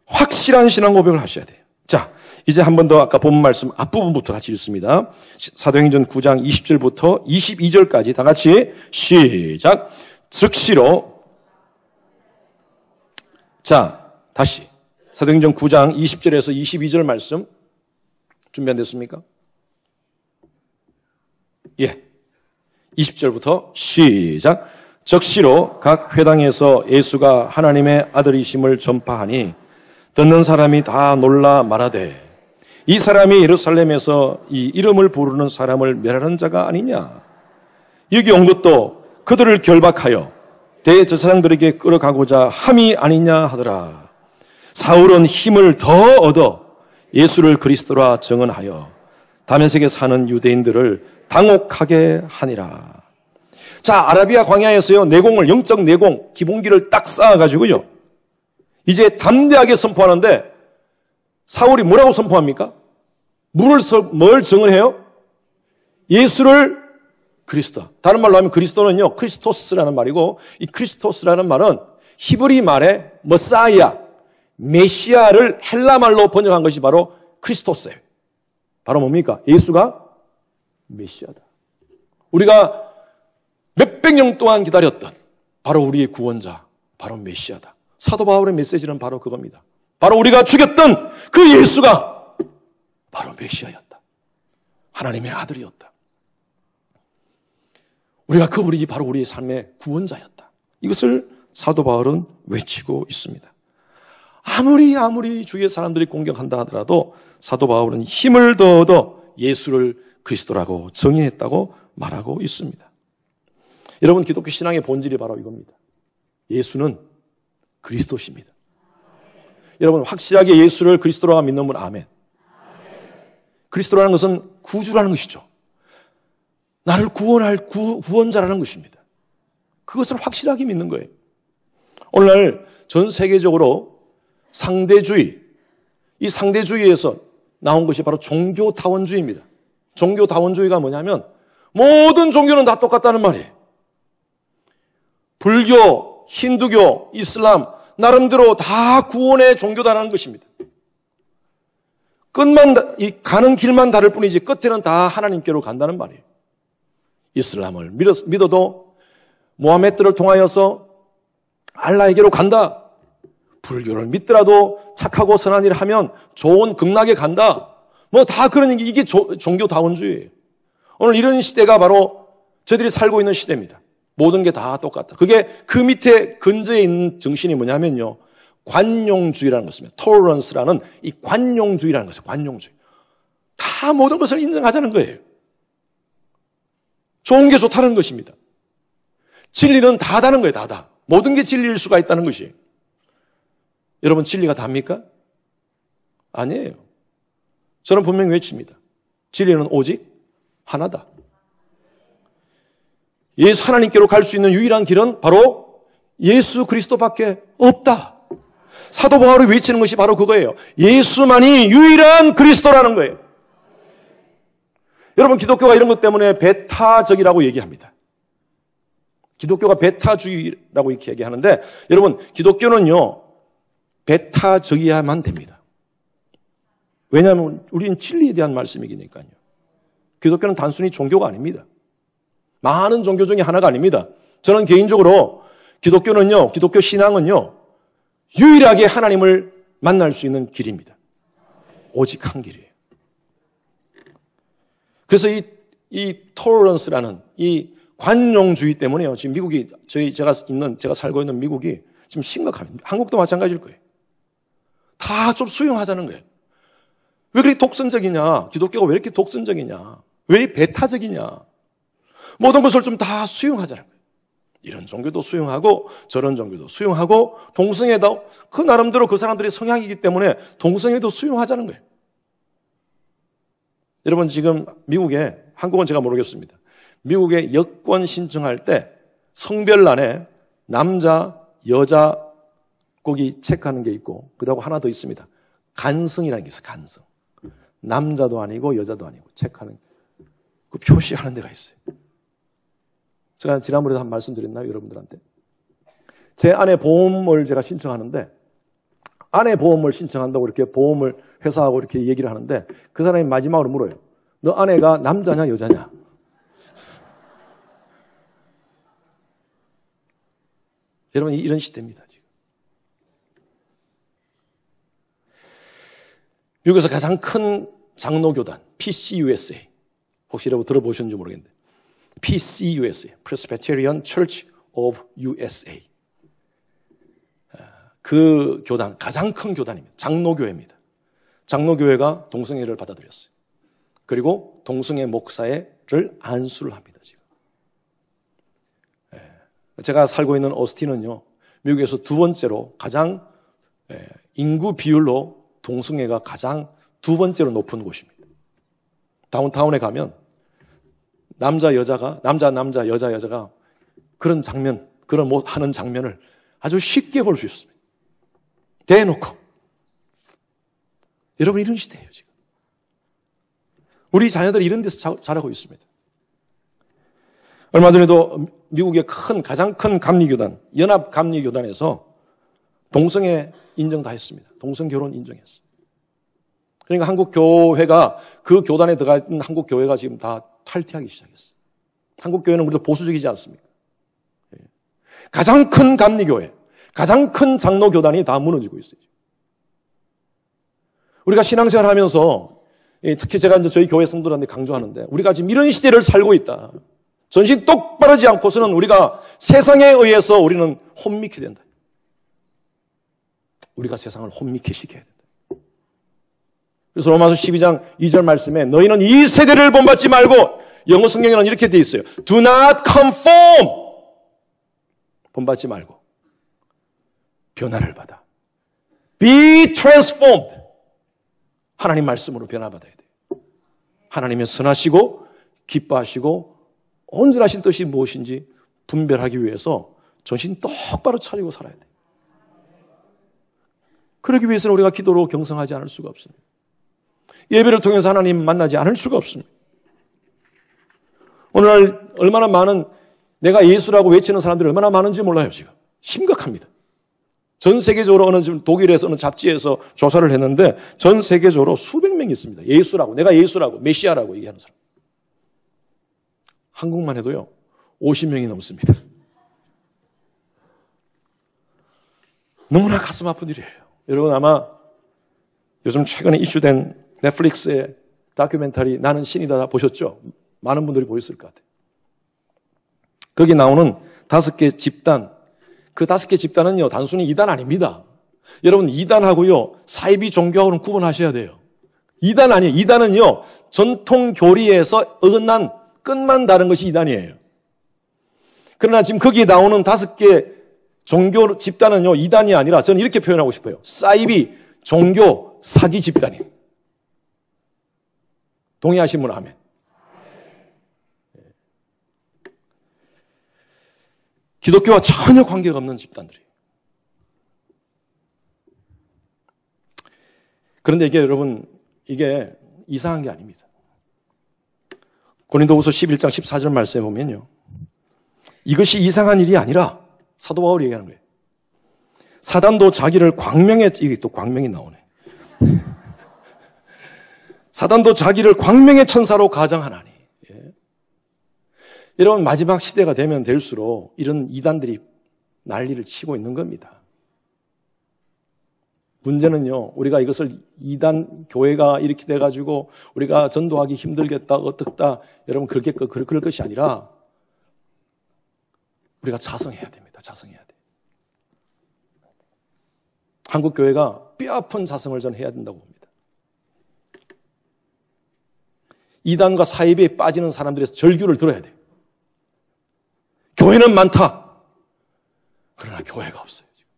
Speaker 1: 확실한 신앙 고백을 하셔야 돼요. 자, 이제 한 번 더 아까 본 말씀 앞부분부터 같이 읽습니다. 사도행전 9장 20절부터 22절까지 다 같이 시작. 즉시로. 자, 다시 사도행전 9장 20절에서 22절 말씀 준비 안 됐습니까? 예. 20절부터 시작. 즉시로 각 회당에서 예수가 하나님의 아들이심을 전파하니 듣는 사람이 다 놀라 말하되, 이 사람이 예루살렘에서 이 이름을 부르는 사람을 멸하는 자가 아니냐. 여기 온 것도 그들을 결박하여 대제사장들에게 끌어가고자 함이 아니냐 하더라. 사울은 힘을 더 얻어 예수를 그리스도라 증언하여 다메섹에 사는 유대인들을 당혹하게 하니라. 자, 아라비아 광야에서요, 내공을, 영적 내공, 기본기를 딱 쌓아가지고요, 이제 담대하게 선포하는데, 사울이 뭐라고 선포합니까? 뭘 증언해요? 예수를 그리스도. 다른 말로 하면 그리스도는요, 크리스토스라는 말이고, 이 크리스토스라는 말은 히브리 말의 머사이아, 메시아를 헬라말로 번역한 것이 바로 크리스토스예요. 바로 뭡니까? 예수가 메시아다. 우리가 몇백 년 동안 기다렸던 바로 우리의 구원자, 바로 메시아다. 사도 바울의 메시지는 바로 그겁니다. 바로 우리가 죽였던 그 예수가 바로 메시아였다. 하나님의 아들이었다. 우리가 그분이 바로 우리의 삶의 구원자였다. 이것을 사도 바울은 외치고 있습니다. 아무리 주위의 사람들이 공격한다 하더라도 사도 바울은 힘을 더 얻어 예수를 그리스도라고 정의했다고 말하고 있습니다. 여러분, 기독교 신앙의 본질이 바로 이겁니다. 예수는 그리스도십니다. 여러분, 확실하게 예수를 그리스도라고 믿는 분 아멘. 그리스도라는 것은 구주라는 것이죠. 나를 구원할 구원자라는 것입니다. 그것을 확실하게 믿는 거예요. 오늘날 전 세계적으로 상대주의, 이 상대주의에서 나온 것이 바로 종교다원주의입니다. 종교다원주의가 뭐냐면 모든 종교는 다 똑같다는 말이에요. 불교, 힌두교, 이슬람 나름대로 다 구원의 종교다라는 것입니다. 가는 길만 다를 뿐이지 끝에는 다 하나님께로 간다는 말이에요. 이슬람을 믿어도 모하메드를 통하여서 알라에게로 간다. 불교를 믿더라도 착하고 선한 일을 하면 좋은 극락에 간다. 뭐 다 그런 얘기, 이게 종교다원주의예요. 오늘 이런 시대가 바로 저희들이 살고 있는 시대입니다. 모든 게 다 똑같다. 그게 그 밑에 근저에 있는 정신이 뭐냐면요. 관용주의라는 것입니다. 토러런스라는 이 관용주의라는 것이에요. 관용주의. 다 모든 것을 인정하자는 거예요. 좋은 게 좋다는 것입니다. 진리는 다다는 거예요. 다다. 모든 게 진리일 수가 있다는 것이에요. 여러분, 진리가 답니까? 아니에요. 저는 분명히 외칩니다. 진리는 오직 하나다. 예수 하나님께로 갈 수 있는 유일한 길은 바로 예수 그리스도밖에 없다. 사도 바울이 외치는 것이 바로 그거예요. 예수만이 유일한 그리스도라는 거예요. 여러분, 기독교가 이런 것 때문에 배타적이라고 얘기합니다. 기독교가 배타주의라고 이렇게 얘기하는데, 여러분, 기독교는요, 배타적이야만 됩니다. 왜냐하면 우리는 진리에 대한 말씀이니까요. 기독교는 단순히 종교가 아닙니다. 많은 종교 중에 하나가 아닙니다. 저는 개인적으로 기독교는요, 기독교 신앙은요, 유일하게 하나님을 만날 수 있는 길입니다. 오직 한 길이에요. 그래서 이 토러런스라는 이 관용주의 때문에요. 지금 미국이 제가 살고 있는 미국이 지금 심각합니다. 한국도 마찬가지일 거예요. 다 좀 수용하자는 거예요. 왜 그렇게 독선적이냐? 기독교가 왜 이렇게 독선적이냐? 왜 이렇게 배타적이냐? 모든 것을 좀 다 수용하자는 거예요. 이런 종교도 수용하고 저런 종교도 수용하고 동성애도 그 나름대로 그 사람들의 성향이기 때문에 동성애도 수용하자는 거예요. 여러분, 지금 미국에, 한국은 제가 모르겠습니다. 미국에 여권 신청할 때 성별란에 남자, 여자 거기 체크하는 게 있고, 그다음 하나 더 있습니다. 간성이라는 게 있어요. 간성. 남자도 아니고 여자도 아니고 체크하는 그 표시하는 데가 있어요. 제가 지난번에도 한 말씀 드렸나요, 여러분들한테? 제 아내 보험을 제가 신청하는데, 아내 보험을 신청한다고 이렇게 보험을 회사하고 이렇게 얘기를 하는데, 그 사람이 마지막으로 물어요. 너 아내가 남자냐, 여자냐? 여러분, 이런 시대입니다, 지금. 미국에서 가장 큰 장로교단, PCUSA. 혹시 여러분 들어보셨는지 모르겠는데. PCUSA, Presbyterian Church of USA. 그 교단, 가장 큰 교단입니다. 장로교회입니다. 장로교회가 동성애를 받아들였어요. 그리고 동성애 목사를 안수를 합니다, 지금. 제가 살고 있는 오스틴은요, 미국에서 두 번째로 가장 인구 비율로 동성애가 가장 두 번째로 높은 곳입니다. 다운타운에 가면 남자, 여자가 그런 장면, 그런 뭐 하는 장면을 아주 쉽게 볼 수 있습니다. 대놓고. 여러분, 이런 시대예요, 지금. 우리 자녀들이 이런 데서 자라고 있습니다. 얼마 전에도 미국의 가장 큰 감리교단, 연합감리교단에서 동성애 인정 다 했습니다. 동성 결혼 인정했어요. 그러니까 한국 교회가 그 교단에 들어가 있는 한국 교회가 지금 다 탈퇴하기 시작했어요. 한국 교회는 우리도 보수적이지 않습니까? 가장 큰 감리교회, 가장 큰 장로 교단이 다 무너지고 있어요. 우리가 신앙생활 하면서 특히 제가 이제 저희 교회 성도들한테 강조하는데 우리가 지금 이런 시대를 살고 있다. 전신 똑바르지 않고서는 우리가 세상에 의해서 우리는 혼미케 된다. 우리가 세상을 혼미케 시켜야 된다. 그래서 로마서 12장 2절 말씀에 너희는 이 세대를 본받지 말고 영어 성경에는 이렇게 되어 있어요. Do not conform. 본받지 말고 변화를 받아. Be transformed. 하나님 말씀으로 변화받아야 돼요. 하나님의 선하시고 기뻐하시고 온전하신 뜻이 무엇인지 분별하기 위해서 정신 똑바로 차리고 살아야 돼요. 그러기 위해서는 우리가 기도로 경성하지 않을 수가 없습니다. 예배를 통해서 하나님 만나지 않을 수가 없습니다. 오늘날 얼마나 많은 내가 예수라고 외치는 사람들이 얼마나 많은지 몰라요, 지금. 심각합니다. 전 세계적으로 어느 독일에서 어느 잡지에서 조사를 했는데 전 세계적으로 수백 명이 있습니다. 예수라고, 내가 예수라고, 메시아라고 얘기하는 사람. 한국만 해도요, 50명이 넘습니다. 너무나 가슴 아픈 일이에요. 여러분 아마 요즘 최근에 이슈된 넷플릭스의 다큐멘터리 나는 신이다 보셨죠? 많은 분들이 보셨을 것 같아요. 거기 나오는 5개 집단, 그 5개 집단은요, 단순히 이단 아닙니다. 여러분, 이단하고요, 사이비 종교하고는 구분하셔야 돼요. 이단 아니에요. 이단은요, 전통 교리에서 어긋난 끝만 다른 것이 이단이에요. 그러나 지금 거기에 나오는 5개 종교 집단은요, 이단이 아니라 저는 이렇게 표현하고 싶어요. 사이비 종교 사기 집단이에요. 동의하신 분 아멘. 기독교와 전혀 관계가 없는 집단들이에요. 그런데 이게 여러분, 이게 이상한 게 아닙니다. 고린도후서 11장 14절 말씀에 보면요. 이것이 이상한 일이 아니라 사도 바울이 얘기하는 거예요. 사단도 자기를 이게 또 광명이 나오네. 사단도 자기를 광명의 천사로 가정하나니. 예. 여러분, 마지막 시대가 되면 될수록 이런 이단들이 난리를 치고 있는 겁니다. 문제는요, 우리가 이것을 이단 교회가 이렇게 돼가지고 우리가 전도하기 힘들겠다, 어떻다, 여러분, 그럴 것이 아니라 우리가 자성해야 됩니다. 자성해야 돼. 한국 교회가 뼈아픈 자성을 전 해야 된다고 봅니다. 이단과 사이비에 빠지는 사람들에서 절규를 들어야 돼요. 교회는 많다. 그러나 교회가 없어요. 지금.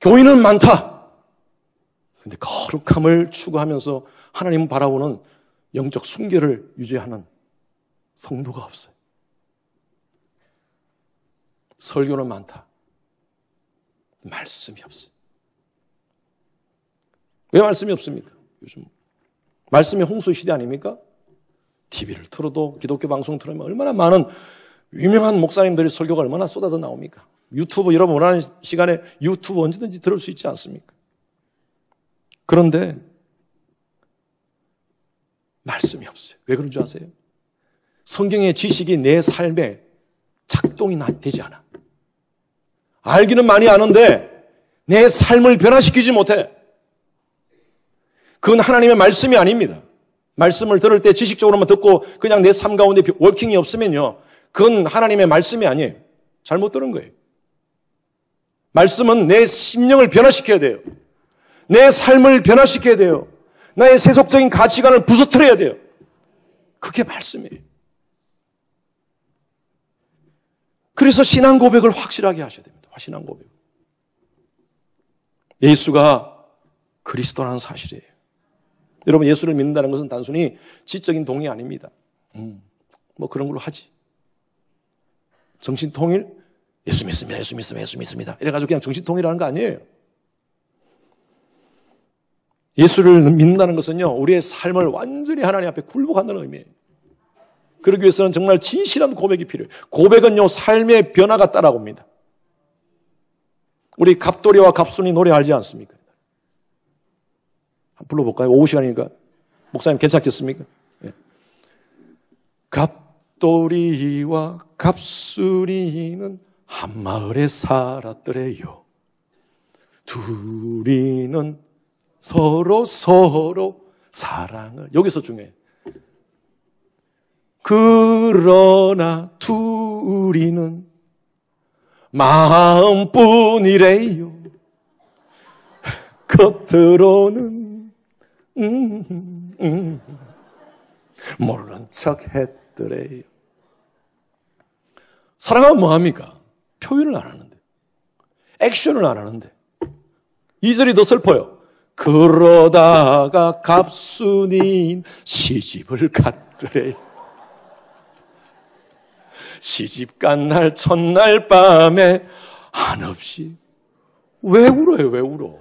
Speaker 1: 교회는 많다. 그런데 거룩함을 추구하면서 하나님을 바라보는 영적 순결을 유지하는 성도가 없어요. 설교는 많다. 말씀이 없어요. 왜 말씀이 없습니까? 요즘 말씀의 홍수 시대 아닙니까? TV를 틀어도 기독교 방송 틀으면 얼마나 많은 유명한 목사님들의 설교가 얼마나 쏟아져 나옵니까? 유튜브 여러분 원하는 시간에 유튜브 언제든지 들을 수 있지 않습니까? 그런데 말씀이 없어요. 왜 그런 줄 아세요? 성경의 지식이 내 삶에 작동이 되지 않아. 알기는 많이 아는데 내 삶을 변화시키지 못해. 그건 하나님의 말씀이 아닙니다. 말씀을 들을 때 지식적으로만 듣고 그냥 내 삶 가운데 워킹이 없으면요, 그건 하나님의 말씀이 아니에요. 잘못 들은 거예요. 말씀은 내 심령을 변화시켜야 돼요. 내 삶을 변화시켜야 돼요. 나의 세속적인 가치관을 부서뜨려야 돼요. 그게 말씀이에요. 그래서 신앙 고백을 확실하게 하셔야 됩니다. 신앙 고백. 예수가 그리스도라는 사실이에요. 여러분, 예수를 믿는다는 것은 단순히 지적인 동의 아닙니다. 뭐 그런 걸로 하지. 정신통일? 예수 믿습니다. 예수 믿습니다. 예수 믿습니다. 이래가지고 그냥 정신통일하는 거 아니에요. 예수를 믿는다는 것은요, 우리의 삶을 완전히 하나님 앞에 굴복한다는 의미예요. 그러기 위해서는 정말 진실한 고백이 필요해요. 고백은요, 삶의 변화가 따라옵니다. 우리 갑돌이와 갑순이 노래 알지 않습니까? 한번 불러볼까요? 오후 시간이니까. 목사님 괜찮겠습니까? 예. 갑돌이와 갑순이는 한 마을에 살았더래요. 둘이는 서로 사랑을. 여기서 중요해. 그러나 둘이는 마음뿐이래요. 겉으로는 모른 척 했더래요. 사랑하면 뭐합니까? 표현을 안 하는데, 액션을 안 하는데. 2절이 더 슬퍼요. 그러다가 갑순이 시집을 갔더래요. 시집 간 날 첫날 밤에 한없이. 왜 울어요? 왜 울어?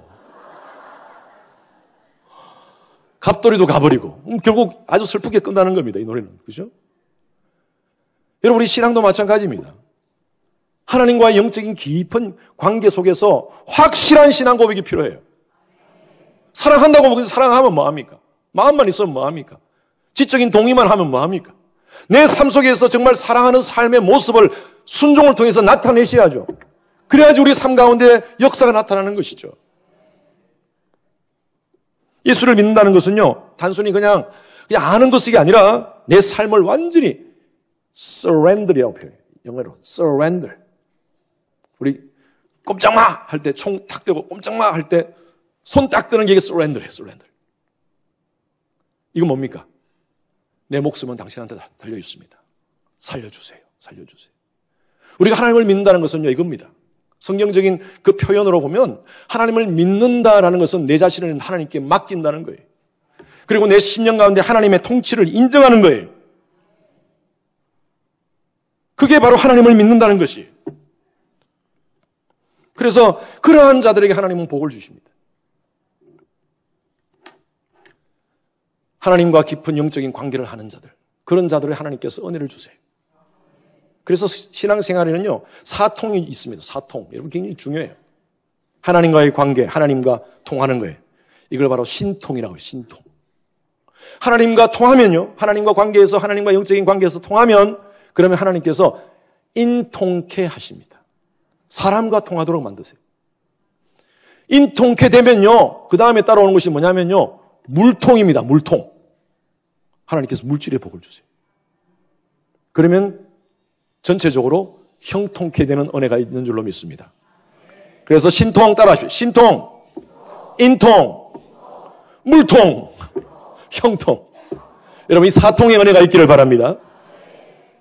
Speaker 1: 갑돌이도 가버리고 결국 아주 슬프게 끝나는 겁니다. 이 노래는. 그죠? 여러분, 우리 신앙도 마찬가지입니다. 하나님과의 영적인 깊은 관계 속에서 확실한 신앙 고백이 필요해요. 사랑한다고 거기서 사랑하면 뭐합니까? 마음만 있으면 뭐합니까? 지적인 동의만 하면 뭐합니까? 내 삶 속에서 정말 사랑하는 삶의 모습을 순종을 통해서 나타내셔야죠. 그래야지 우리 삶 가운데 역사가 나타나는 것이죠. 예수를 믿는다는 것은요, 단순히 그냥 아는 것이 아니라 내 삶을 완전히 surrender이라고 표현해요. 영어로 surrender. 우리 꼼짝마 할 때 총 탁 대고 꼼짝마 할 때 손 딱 드는 게 이게 surrender예요. surrender. 이건 뭡니까? 내 목숨은 당신한테 달려 있습니다. 살려주세요. 살려주세요. 우리가 하나님을 믿는다는 것은요, 이겁니다. 성경적인 그 표현으로 보면 하나님을 믿는다라는 것은 내 자신을 하나님께 맡긴다는 거예요. 그리고 내 심령 가운데 하나님의 통치를 인정하는 거예요. 그게 바로 하나님을 믿는다는 것이에요. 그래서 그러한 자들에게 하나님은 복을 주십니다. 하나님과 깊은 영적인 관계를 하는 자들, 그런 자들을 하나님께서 은혜를 주세요. 그래서 신앙생활에는요, 사통이 있습니다. 사통. 여러분, 굉장히 중요해요. 하나님과의 관계, 하나님과 통하는 거예요. 이걸 바로 신통이라고 해요. 신통. 하나님과 통하면요, 하나님과 관계에서, 하나님과 영적인 관계에서 통하면, 그러면 하나님께서 인통케 하십니다. 사람과 통하도록 만드세요. 인통케 되면요, 그 다음에 따라오는 것이 뭐냐면요, 물통입니다. 물통. 하나님께서 물질의 복을 주세요. 그러면 전체적으로 형통케 되는 은혜가 있는 줄로 믿습니다. 그래서 신통 따라하십시오. 신통, 인통, 물통, 형통. 여러분, 이 사통의 은혜가 있기를 바랍니다.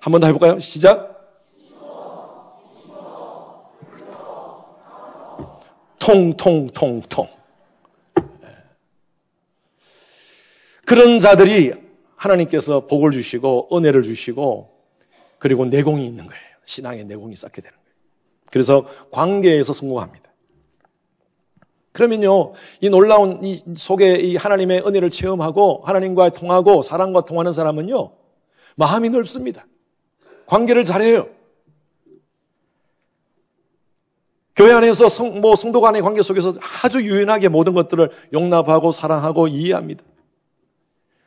Speaker 1: 한 번 더 해볼까요? 시작. 통통통통. 그런 자들이 하나님께서 복을 주시고 은혜를 주시고 그리고 내공이 있는 거예요. 신앙의 내공이 쌓게 되는 거예요. 그래서 관계에서 성공합니다. 그러면요, 이 놀라운 이 속에 이 하나님의 은혜를 체험하고 하나님과 통하고 사람과 통하는 사람은요, 마음이 넓습니다. 관계를 잘해요. 교회 안에서 성도 간의 관계 속에서 아주 유연하게 모든 것들을 용납하고 사랑하고 이해합니다.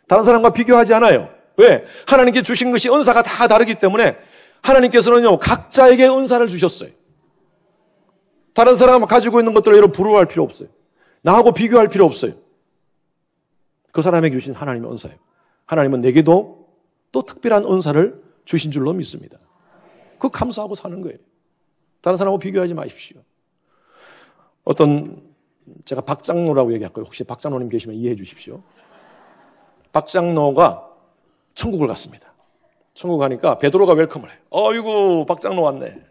Speaker 1: 다른 사람과 비교하지 않아요. 왜? 하나님께 주신 것이 은사가 다 다르기 때문에 하나님께서는요, 각자에게 은사를 주셨어요. 다른 사람 가지고 있는 것들을 여러분 부러워할 필요 없어요. 나하고 비교할 필요 없어요. 그 사람에게 주신 하나님의 은사예요. 하나님은 내게도 또 특별한 은사를 주신 줄로 믿습니다. 그거 감사하고 사는 거예요. 다른 사람하고 비교하지 마십시오. 제가 박장로라고 얘기할까요? 혹시 박장로님 계시면 이해해 주십시오. 박장로가 천국을 갔습니다. 천국 가니까 베드로가 웰컴을 해요. 어이구, 박장로 왔네.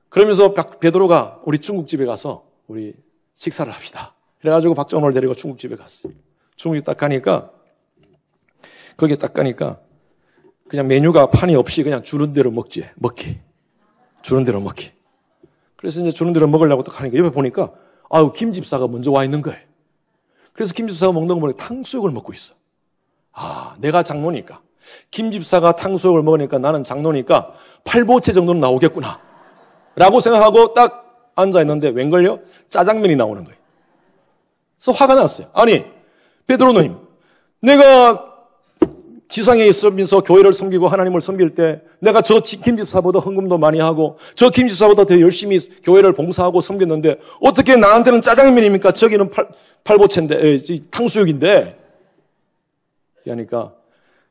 Speaker 1: 그러면서 베드로가 우리 중국집에 가서 우리 식사를 합시다. 그래가지고 박장로를 데리고 중국집에 갔어요. 중국집 딱 가니까, 거기에 딱 가니까 그냥 메뉴가 판이 없이 그냥 주는 대로 먹기. 주는 대로 먹기. 그래서 이제 주는 대로 먹으려고 딱 하니까 옆에 보니까 김 집사가 먼저 와 있는 거예요. 그래서 김 집사가 먹는 거 보니까 탕수육을 먹고 있어. 내가 장로니까. 김 집사가 탕수육을 먹으니까 나는 장로니까 팔보채 정도는 나오겠구나. 라고 생각하고 딱 앉아있는데 웬걸요? 짜장면이 나오는 거예요. 그래서 화가 났어요. 아니, 베드로님, 내가 지상에 있으면서 교회를 섬기고 하나님을 섬길 때 내가 저 김집사보다 헌금도 많이 하고 저 김집사보다 더 열심히 교회를 봉사하고 섬겼는데 어떻게 나한테는 짜장면입니까? 저기는 팔보채인데, 탕수육인데. 그러니까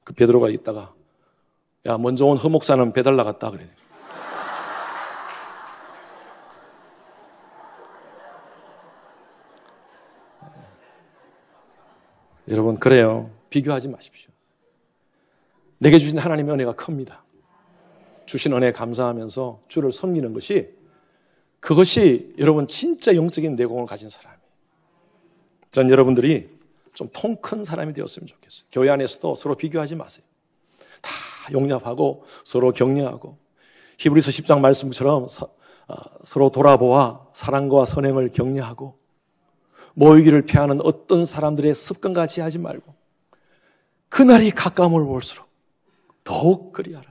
Speaker 1: 그 베드로가 있다가 야, 먼저 온 허목사는 배달 나갔다 그래. 여러분, 그래요. 비교하지 마십시오. 내게 주신 하나님의 은혜가 큽니다. 주신 은혜에 감사하면서 주를 섬기는 것이, 그것이 여러분 진짜 영적인 내공을 가진 사람이에요. 전 여러분들이 좀 통 큰 사람이 되었으면 좋겠어요. 교회 안에서도 서로 비교하지 마세요. 다 용납하고 서로 격려하고 히브리서 10장 말씀처럼 서로 돌아보아 사랑과 선행을 격려하고 모이기를 피하는 어떤 사람들의 습관같이 하지 말고 그날이 가까움을 볼수록 더욱 그리하라.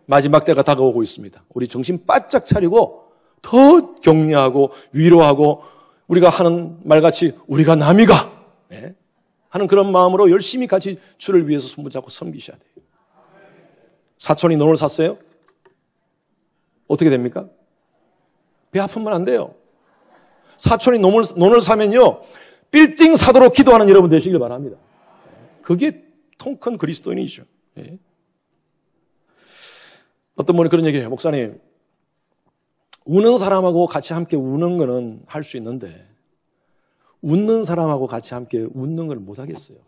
Speaker 1: 마지막 때가 다가오고 있습니다. 우리 정신 바짝 차리고 더 격려하고 위로하고 우리가 하는 말같이 우리가 남이가 하는 그런 마음으로 열심히 같이 주를 위해서 손붙잡고 섬기셔야 돼요. 사촌이 논을 샀어요? 어떻게 됩니까? 배 아프면 안 돼요. 사촌이 논을 사면요, 빌딩 사도록 기도하는 여러분 되시길 바랍니다. 그게 통 큰 그리스도인이죠. 예. 어떤 분이 그런 얘기를 해요. 목사님, 우는 사람하고 같이 함께 우는 거는 할 수 있는데 웃는 사람하고 같이 함께 웃는 걸 못 하겠어요.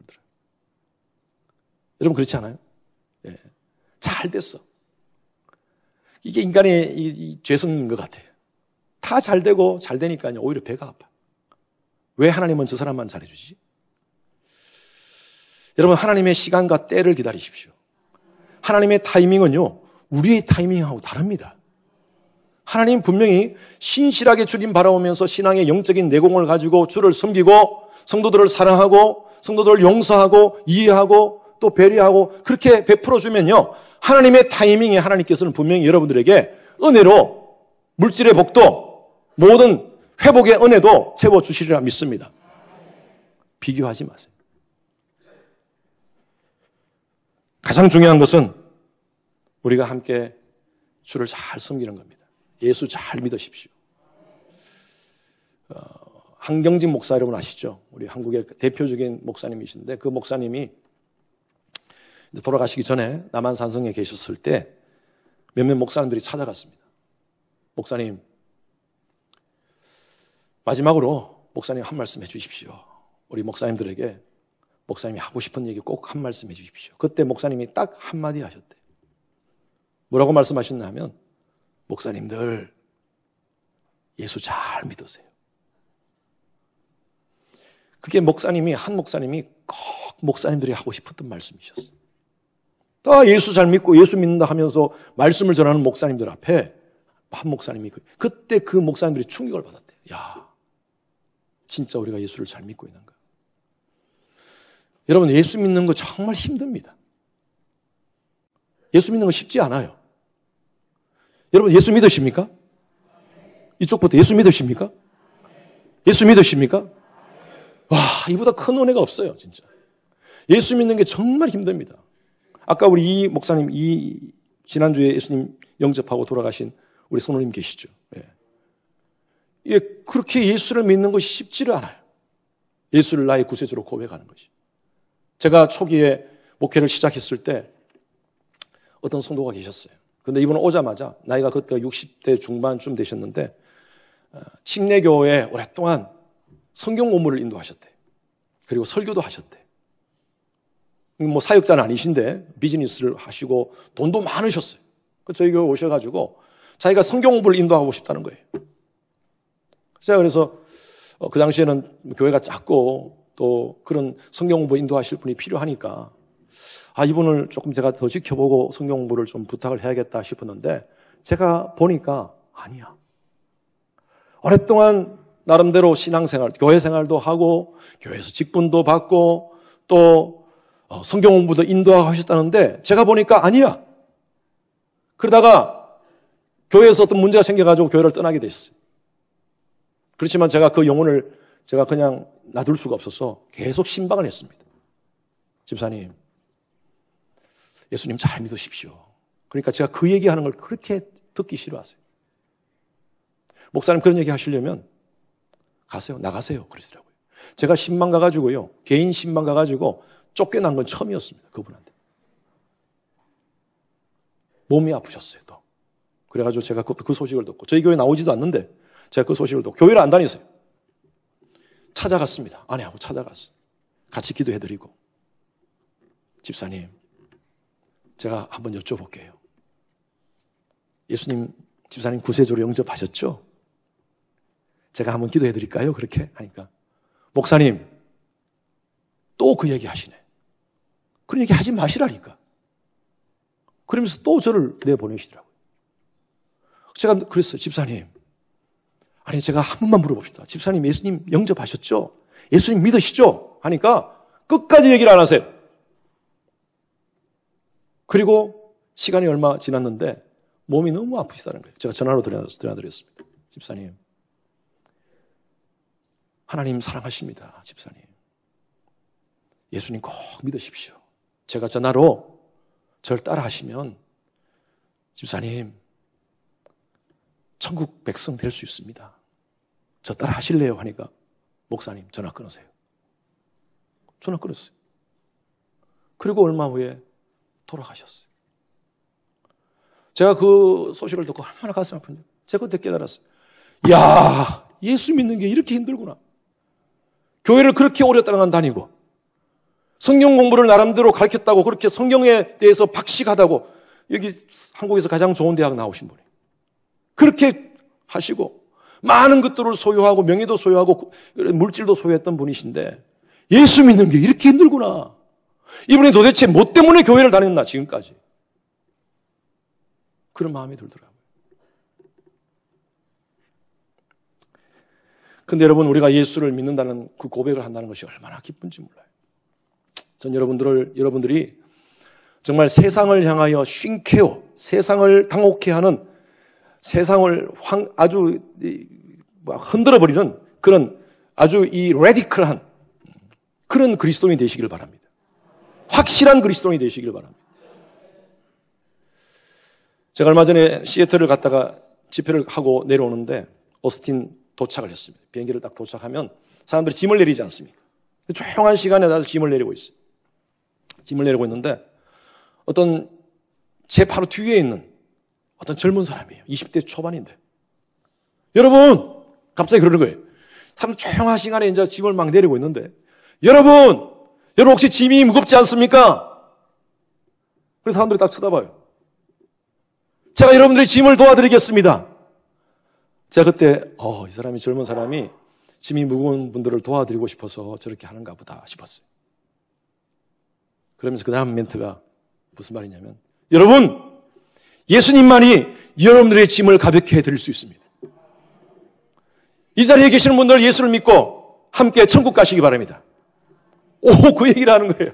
Speaker 1: 여러분 그렇지 않아요? 예. 잘 됐어. 이게 인간의 이 죄성인 것 같아요. 다 잘 되고 잘 되니까요, 오히려 배가 아파. 왜 하나님은 저 사람만 잘해주지? 여러분, 하나님의 시간과 때를 기다리십시오. 하나님의 타이밍은요, 우리의 타이밍하고 다릅니다. 하나님 분명히 신실하게 주님 바라보면서 신앙의 영적인 내공을 가지고 주를 섬기고 성도들을 사랑하고 성도들을 용서하고 이해하고 또 배려하고 그렇게 베풀어주면요, 하나님의 타이밍에 하나님께서는 분명히 여러분들에게 은혜로 물질의 복도 모든 회복의 은혜도 채워주시리라 믿습니다. 비교하지 마세요. 가장 중요한 것은 우리가 함께 주를 잘 섬기는 겁니다. 예수 잘 믿으십시오. 한경직 목사 여러분 아시죠? 우리 한국의 대표적인 목사님이신데 그 목사님이 돌아가시기 전에 남한산성에 계셨을 때 몇몇 목사님들이 찾아갔습니다. 목사님, 마지막으로 목사님 한 말씀 해주십시오. 우리 목사님들에게 목사님이 하고 싶은 얘기 꼭 한 말씀 해주십시오. 그때 목사님이 딱 한마디 하셨대요. 뭐라고 말씀하셨나 하면, 목사님들 예수 잘 믿으세요. 그게 한 목사님이 꼭 목사님들이 하고 싶었던 말씀이셨어요. 다 예수 잘 믿고 예수 믿는다 하면서 말씀을 전하는 목사님들 앞에 한 목사님이 그때 그 목사님들이 충격을 받았대요. 야, 진짜 우리가 예수를 잘 믿고 있는가? 여러분, 예수 믿는 거 정말 힘듭니다. 예수 믿는 거 쉽지 않아요. 여러분, 예수 믿으십니까? 이쪽부터 예수 믿으십니까? 예수 믿으십니까? 와, 이보다 큰 은혜가 없어요, 진짜. 예수 믿는 게 정말 힘듭니다. 아까 우리 이 목사님, 지난주에 예수님 영접하고 돌아가신 우리 성도님 계시죠? 예. 그렇게 예수를 믿는 것이 쉽지를 않아요. 예수를 나의 구세주로 고백하는 것이. 제가 초기에 목회를 시작했을 때 어떤 성도가 계셨어요. 근데 이분은 오자마자 나이가 그때 60대 중반쯤 되셨는데 침례교회에 오랫동안 성경 공부를 인도하셨대. 그리고 설교도 하셨대. 뭐 사역자는 아니신데 비즈니스를 하시고 돈도 많으셨어요. 저희 교회 오셔가지고 자기가 성경 공부를 인도하고 싶다는 거예요. 제가 그래서 그 당시에는 교회가 작고 또 그런 성경 공부 인도하실 분이 필요하니까 이분을 조금 제가 더 지켜보고 성경 공부를 좀 부탁을 해야겠다 싶었는데 제가 보니까 아니야. 오랫동안 나름대로 신앙생활, 교회 생활도 하고 교회에서 직분도 받고 또 성경 공부도 인도하고 하셨다는데 제가 보니까 아니야. 그러다가 교회에서 어떤 문제가 생겨가지고 교회를 떠나게 됐어요. 그렇지만 제가 그 영혼을 제가 그냥 놔둘 수가 없어서 계속 신방을 했습니다. 집사님, 예수님 잘 믿으십시오. 그러니까 제가 그 얘기하는 걸 그렇게 듣기 싫어하세요. 목사님 그런 얘기 하시려면 가세요. 나가세요. 그러시더라고요. 제가 신방 가가지고요. 개인 신방 가가지고 쫓겨난 건 처음이었습니다. 그분한테. 몸이 아프셨어요. 또. 그래가지고 제가 그 소식을 듣고 저희 교회 나오지도 않는데 제가 그 소식을 듣고 교회를 안 다니세요. 찾아갔습니다. 아내하고 찾아갔어요. 같이 기도해드리고 집사님 제가 한번 여쭤볼게요. 예수님 집사님 구세주로 영접하셨죠? 제가 한번 기도해드릴까요? 그렇게 하니까 목사님 또 그 얘기 하시네. 그런 얘기 하지 마시라니까. 그러면서 또 저를 내보내시더라고요. 제가 그랬어요. 집사님 아니 제가 한 번만 물어봅시다. 집사님 예수님 영접하셨죠? 예수님 믿으시죠? 하니까 끝까지 얘기를 안 하세요. 그리고 시간이 얼마 지났는데 몸이 너무 아프시다는 거예요. 제가 전화로 전화드렸습니다. 집사님 하나님 사랑하십니다. 집사님 예수님 꼭 믿으십시오. 제가 전화로 저를 따라 하시면 집사님 천국 백성 될 수 있습니다. 저 따라 하실래요? 하니까 목사님 전화 끊으세요. 전화 끊었어요. 그리고 얼마 후에 돌아가셨어요. 제가 그 소식을 듣고 얼마나 가슴 아픈지 제가 그때 깨달았어요. 이야, 예수 믿는 게 이렇게 힘들구나. 교회를 그렇게 오랫동안 다니고 성경 공부를 나름대로 가르쳤다고 그렇게 성경에 대해서 박식하다고 여기 한국에서 가장 좋은 대학 나오신 분이 그렇게 하시고 많은 것들을 소유하고 명예도 소유하고 물질도 소유했던 분이신데 예수 믿는 게 이렇게 힘들구나. 이분이 도대체 뭐 때문에 교회를 다녔나 지금까지. 그런 마음이 들더라고요. 근데 여러분 우리가 예수를 믿는다는 그 고백을 한다는 것이 얼마나 기쁜지 몰라요. 전 여러분들이 정말 세상을 향하여 쉰케어, 세상을 당혹해 하는 세상을 아주 흔들어버리는 그런 아주 이 레디컬한 그런 그리스도인이 되시기를 바랍니다. 확실한 그리스도인이 되시기를 바랍니다. 제가 얼마 전에 시애틀을 갔다가 집회를 하고 내려오는데 오스틴 도착을 했습니다. 비행기를 딱 도착하면 사람들이 짐을 내리지 않습니까? 조용한 시간에 다들 짐을 내리고 있어요. 짐을 내리고 있는데 어떤 제 바로 뒤에 있는 어떤 젊은 사람이에요. 20대 초반인데. 여러분! 갑자기 그러는 거예요. 참 조용한 시간에 이제 짐을 막 내리고 있는데 여러분 혹시 짐이 무겁지 않습니까? 그래서 사람들이 딱 쳐다봐요. 제가 여러분들의 짐을 도와드리겠습니다. 제가 그때 이 사람이 젊은 사람이 짐이 무거운 분들을 도와드리고 싶어서 저렇게 하는가 보다 싶었어요. 그러면서 그 다음 멘트가 무슨 말이냐면 여러분 예수님만이 여러분들의 짐을 가볍게 해드릴 수 있습니다. 이 자리에 계시는 분들 예수를 믿고 함께 천국 가시기 바랍니다. 그 얘기를 하는 거예요.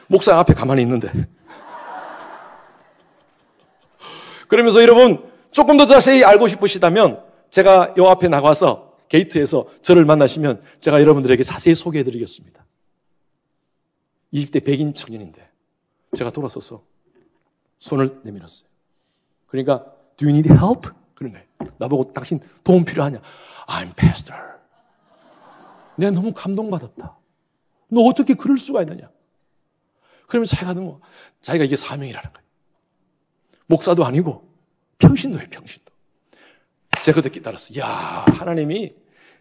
Speaker 1: 목사 앞에 가만히 있는데. 그러면서 여러분 조금 더 자세히 알고 싶으시다면 제가 요 앞에 나가서 게이트에서 저를 만나시면 제가 여러분들에게 자세히 소개해드리겠습니다. 20대 백인 청년인데 제가 돌아서서 손을 내밀었어요. 그러니까 Do you need help? 그런 거예요. 나보고 당신 도움 필요하냐? I'm pastor. 내가 너무 감동받았다. 너 어떻게 그럴 수가 있느냐? 그러면서 자기가 이게 사명이라는 거예요. 목사도 아니고 평신도예요. 평신도. 제가 그때 깨달았어요. 이야, 하나님이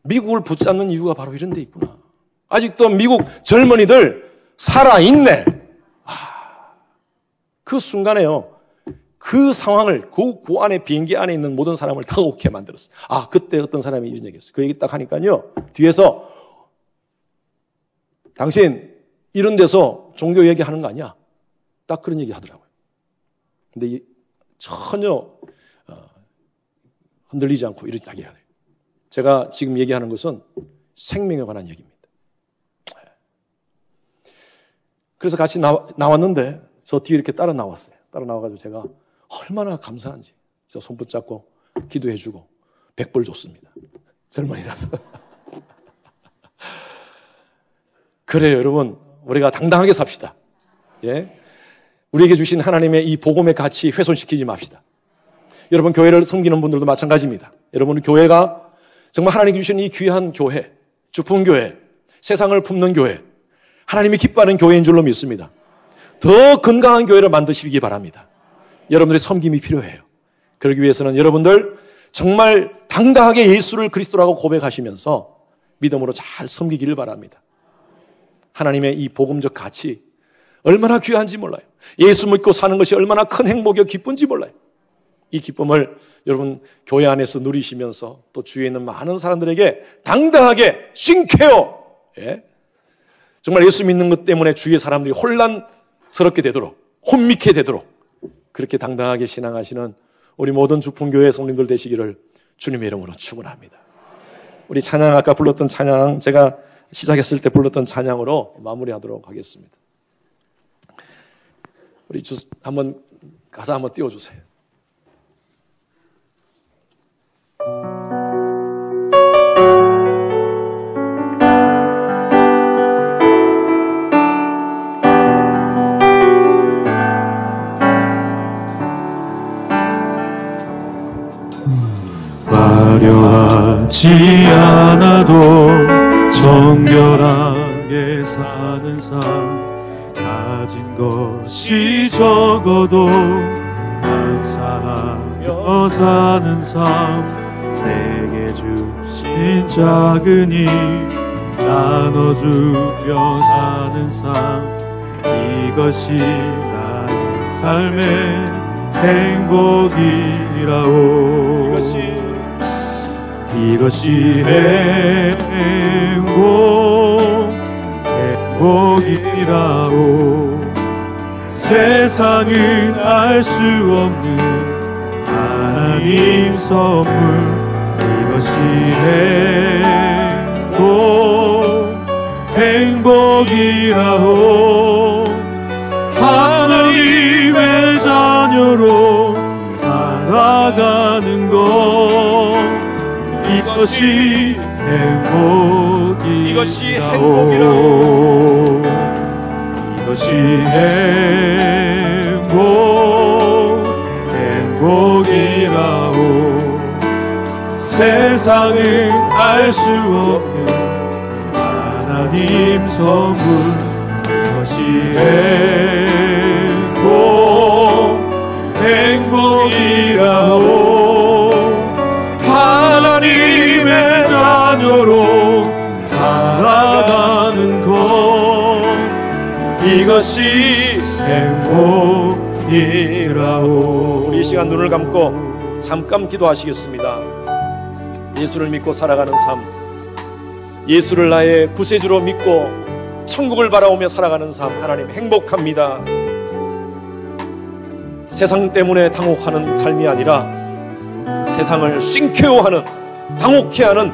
Speaker 1: 미국을 붙잡는 이유가 바로 이런 데 있구나. 아직도 미국 젊은이들 살아있네. 그 순간에요. 그 상황을 그 안에 비행기 안에 있는 모든 사람을 당혹해 만들었어요. 그때 어떤 사람이 이런 얘기했어요. 그 얘기 딱 하니까요. 뒤에서 당신 이런 데서 종교 얘기하는 거 아니야? 딱 그런 얘기 하더라고요. 근데 전혀 흔들리지 않고 이렇게 하게 해야 돼요. 제가 지금 얘기하는 것은 생명에 관한 얘기입니다. 그래서 같이 나왔는데 저 뒤에 이렇게 따라 나왔어요. 따라 나와가지고 제가 얼마나 감사한지 저 손 붙잡고 기도해주고 100불 줬습니다. 젊은이라서. 그래요, 여러분. 우리가 당당하게 삽시다. 예? 우리에게 주신 하나님의 이 복음의 가치 훼손시키지 맙시다. 여러분, 교회를 섬기는 분들도 마찬가지입니다. 여러분, 교회가 정말 하나님이 주신 이 귀한 교회, 주품교회, 세상을 품는 교회, 하나님이 기뻐하는 교회인 줄로 믿습니다. 더 건강한 교회를 만드시기 바랍니다. 여러분들의 섬김이 필요해요. 그러기 위해서는 여러분들 정말 당당하게 예수를 그리스도라고 고백하시면서 믿음으로 잘 섬기기를 바랍니다. 하나님의 이 복음적 가치 얼마나 귀한지 몰라요. 예수 믿고 사는 것이 얼마나 큰 행복이요 기쁜지 몰라요. 이 기쁨을 여러분 교회 안에서 누리시면서 또 주위에 있는 많은 사람들에게 당당하게 싱케어, 예? 정말 예수 믿는 것 때문에 주위의 사람들이 혼란스럽게 되도록, 혼미케 되도록 그렇게 당당하게 신앙하시는 우리 모든 주품교회 성도님들 되시기를 주님의 이름으로 축원합니다. 우리 찬양, 아까 불렀던 찬양, 제가 시작했을 때 불렀던 찬양으로 마무리하도록 하겠습니다. 우리 한번 가사 한번 띄워주세요.
Speaker 2: 화려하지 않아도 정결하게 사는 삶, 가진 것이 적어도 감사하며 사는 삶, 내게 주신 작은 일 나눠주며 사는 삶, 이것이 나의 삶의 행복이라오. 이것이 행복이라오. 세상은 알 수 없는 하나님 선물, 이것이 행복이라오. 하나님의 자녀로 살아가는 것, 이것이 행복이라오. 이것이 행복이라오. 세상은 알 수 없는 하나님 선물, 이것이 행복이라오. 하나님의 자녀로 살아가는 것, 이것이 행복이라오.
Speaker 1: 우리 이 시간 눈을 감고 잠깐 기도하시겠습니다. 예수를 믿고 살아가는 삶, 예수를 나의 구세주로 믿고 천국을 바라보며 살아가는 삶, 하나님 행복합니다. 세상 때문에 당혹하는 삶이 아니라 세상을 싱케어하는, 당혹해하는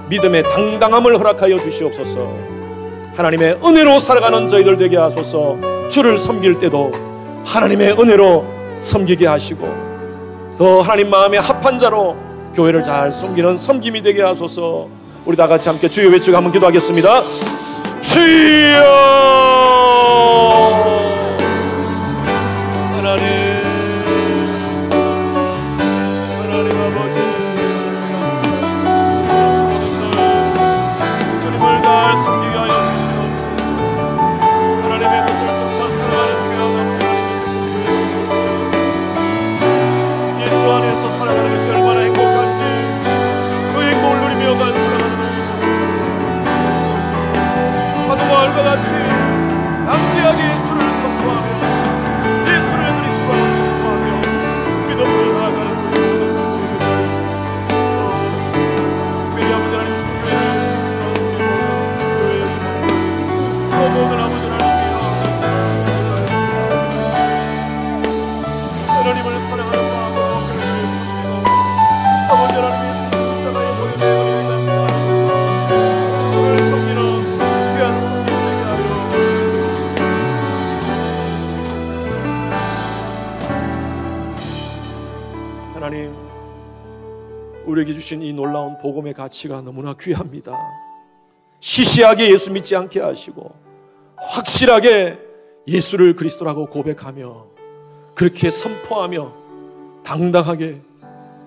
Speaker 1: 믿음의 당당함을 허락하여 주시옵소서. 하나님의 은혜로 살아가는 저희들 되게 하소서. 주를 섬길 때도 하나님의 은혜로 섬기게 하시고, 더 하나님 마음에 합한 자로 교회를 잘 섬기는 섬김이 되게 하소서. 우리 다 같이 함께 주여 외치고 한번 기도하겠습니다. 주여! 하나님 아버지, 주님을 잘 섬기게 하여 주시옵소서. 하나님의 뜻을 쫓아 살아가는 교회가 예수 안에서 살아가는 것이 얼마나 행복한지, 그 행복을 누리며 살아가는 파도와 얼과 같이 담대하게 주신 이 놀라운 복음의 가치가 너무나 귀합니다. 시시하게 예수 믿지 않게 하시고 확실하게 예수를 그리스도라고 고백하며 그렇게 선포하며 당당하게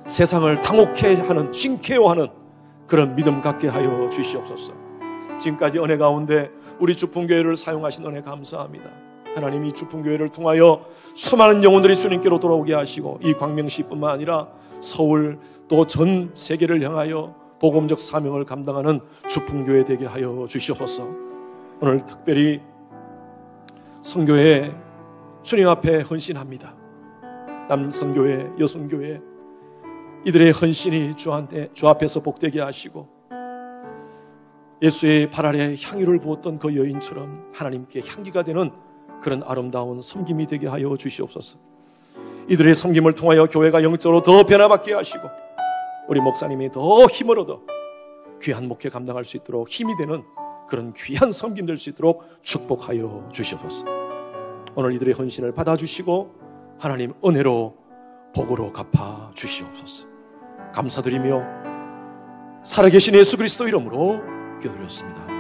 Speaker 1: 세상을 당혹해 하는, 싱케어하는 그런 믿음 갖게 하여 주시옵소서. 지금까지 은혜 가운데 우리 주품교회를 사용하신 은혜 감사합니다. 하나님이 주품교회를 통하여 수많은 영혼들이 주님께로 돌아오게 하시고 이 광명시뿐만 아니라 서울 또 전 세계를 향하여 복음적 사명을 감당하는 주품교회 되게 하여 주시옵소서. 오늘 특별히 성교회 주님 앞에 헌신합니다. 남성교회, 여성교회 이들의 헌신이 주 앞에서 복되게 하시고 예수의 발 아래 향유를 부었던 그 여인처럼 하나님께 향기가 되는 그런 아름다운 섬김이 되게 하여 주시옵소서. 이들의 섬김을 통하여 교회가 영적으로 더 변화받게 하시고 우리 목사님이 더 힘을 얻어 귀한 목회 감당할 수 있도록 힘이 되는 그런 귀한 섬김 될 수 있도록 축복하여 주시옵소서. 오늘 이들의 헌신을 받아주시고 하나님 은혜로 복으로 갚아 주시옵소서. 감사드리며 살아계신 예수 그리스도 이름으로 기도드렸습니다.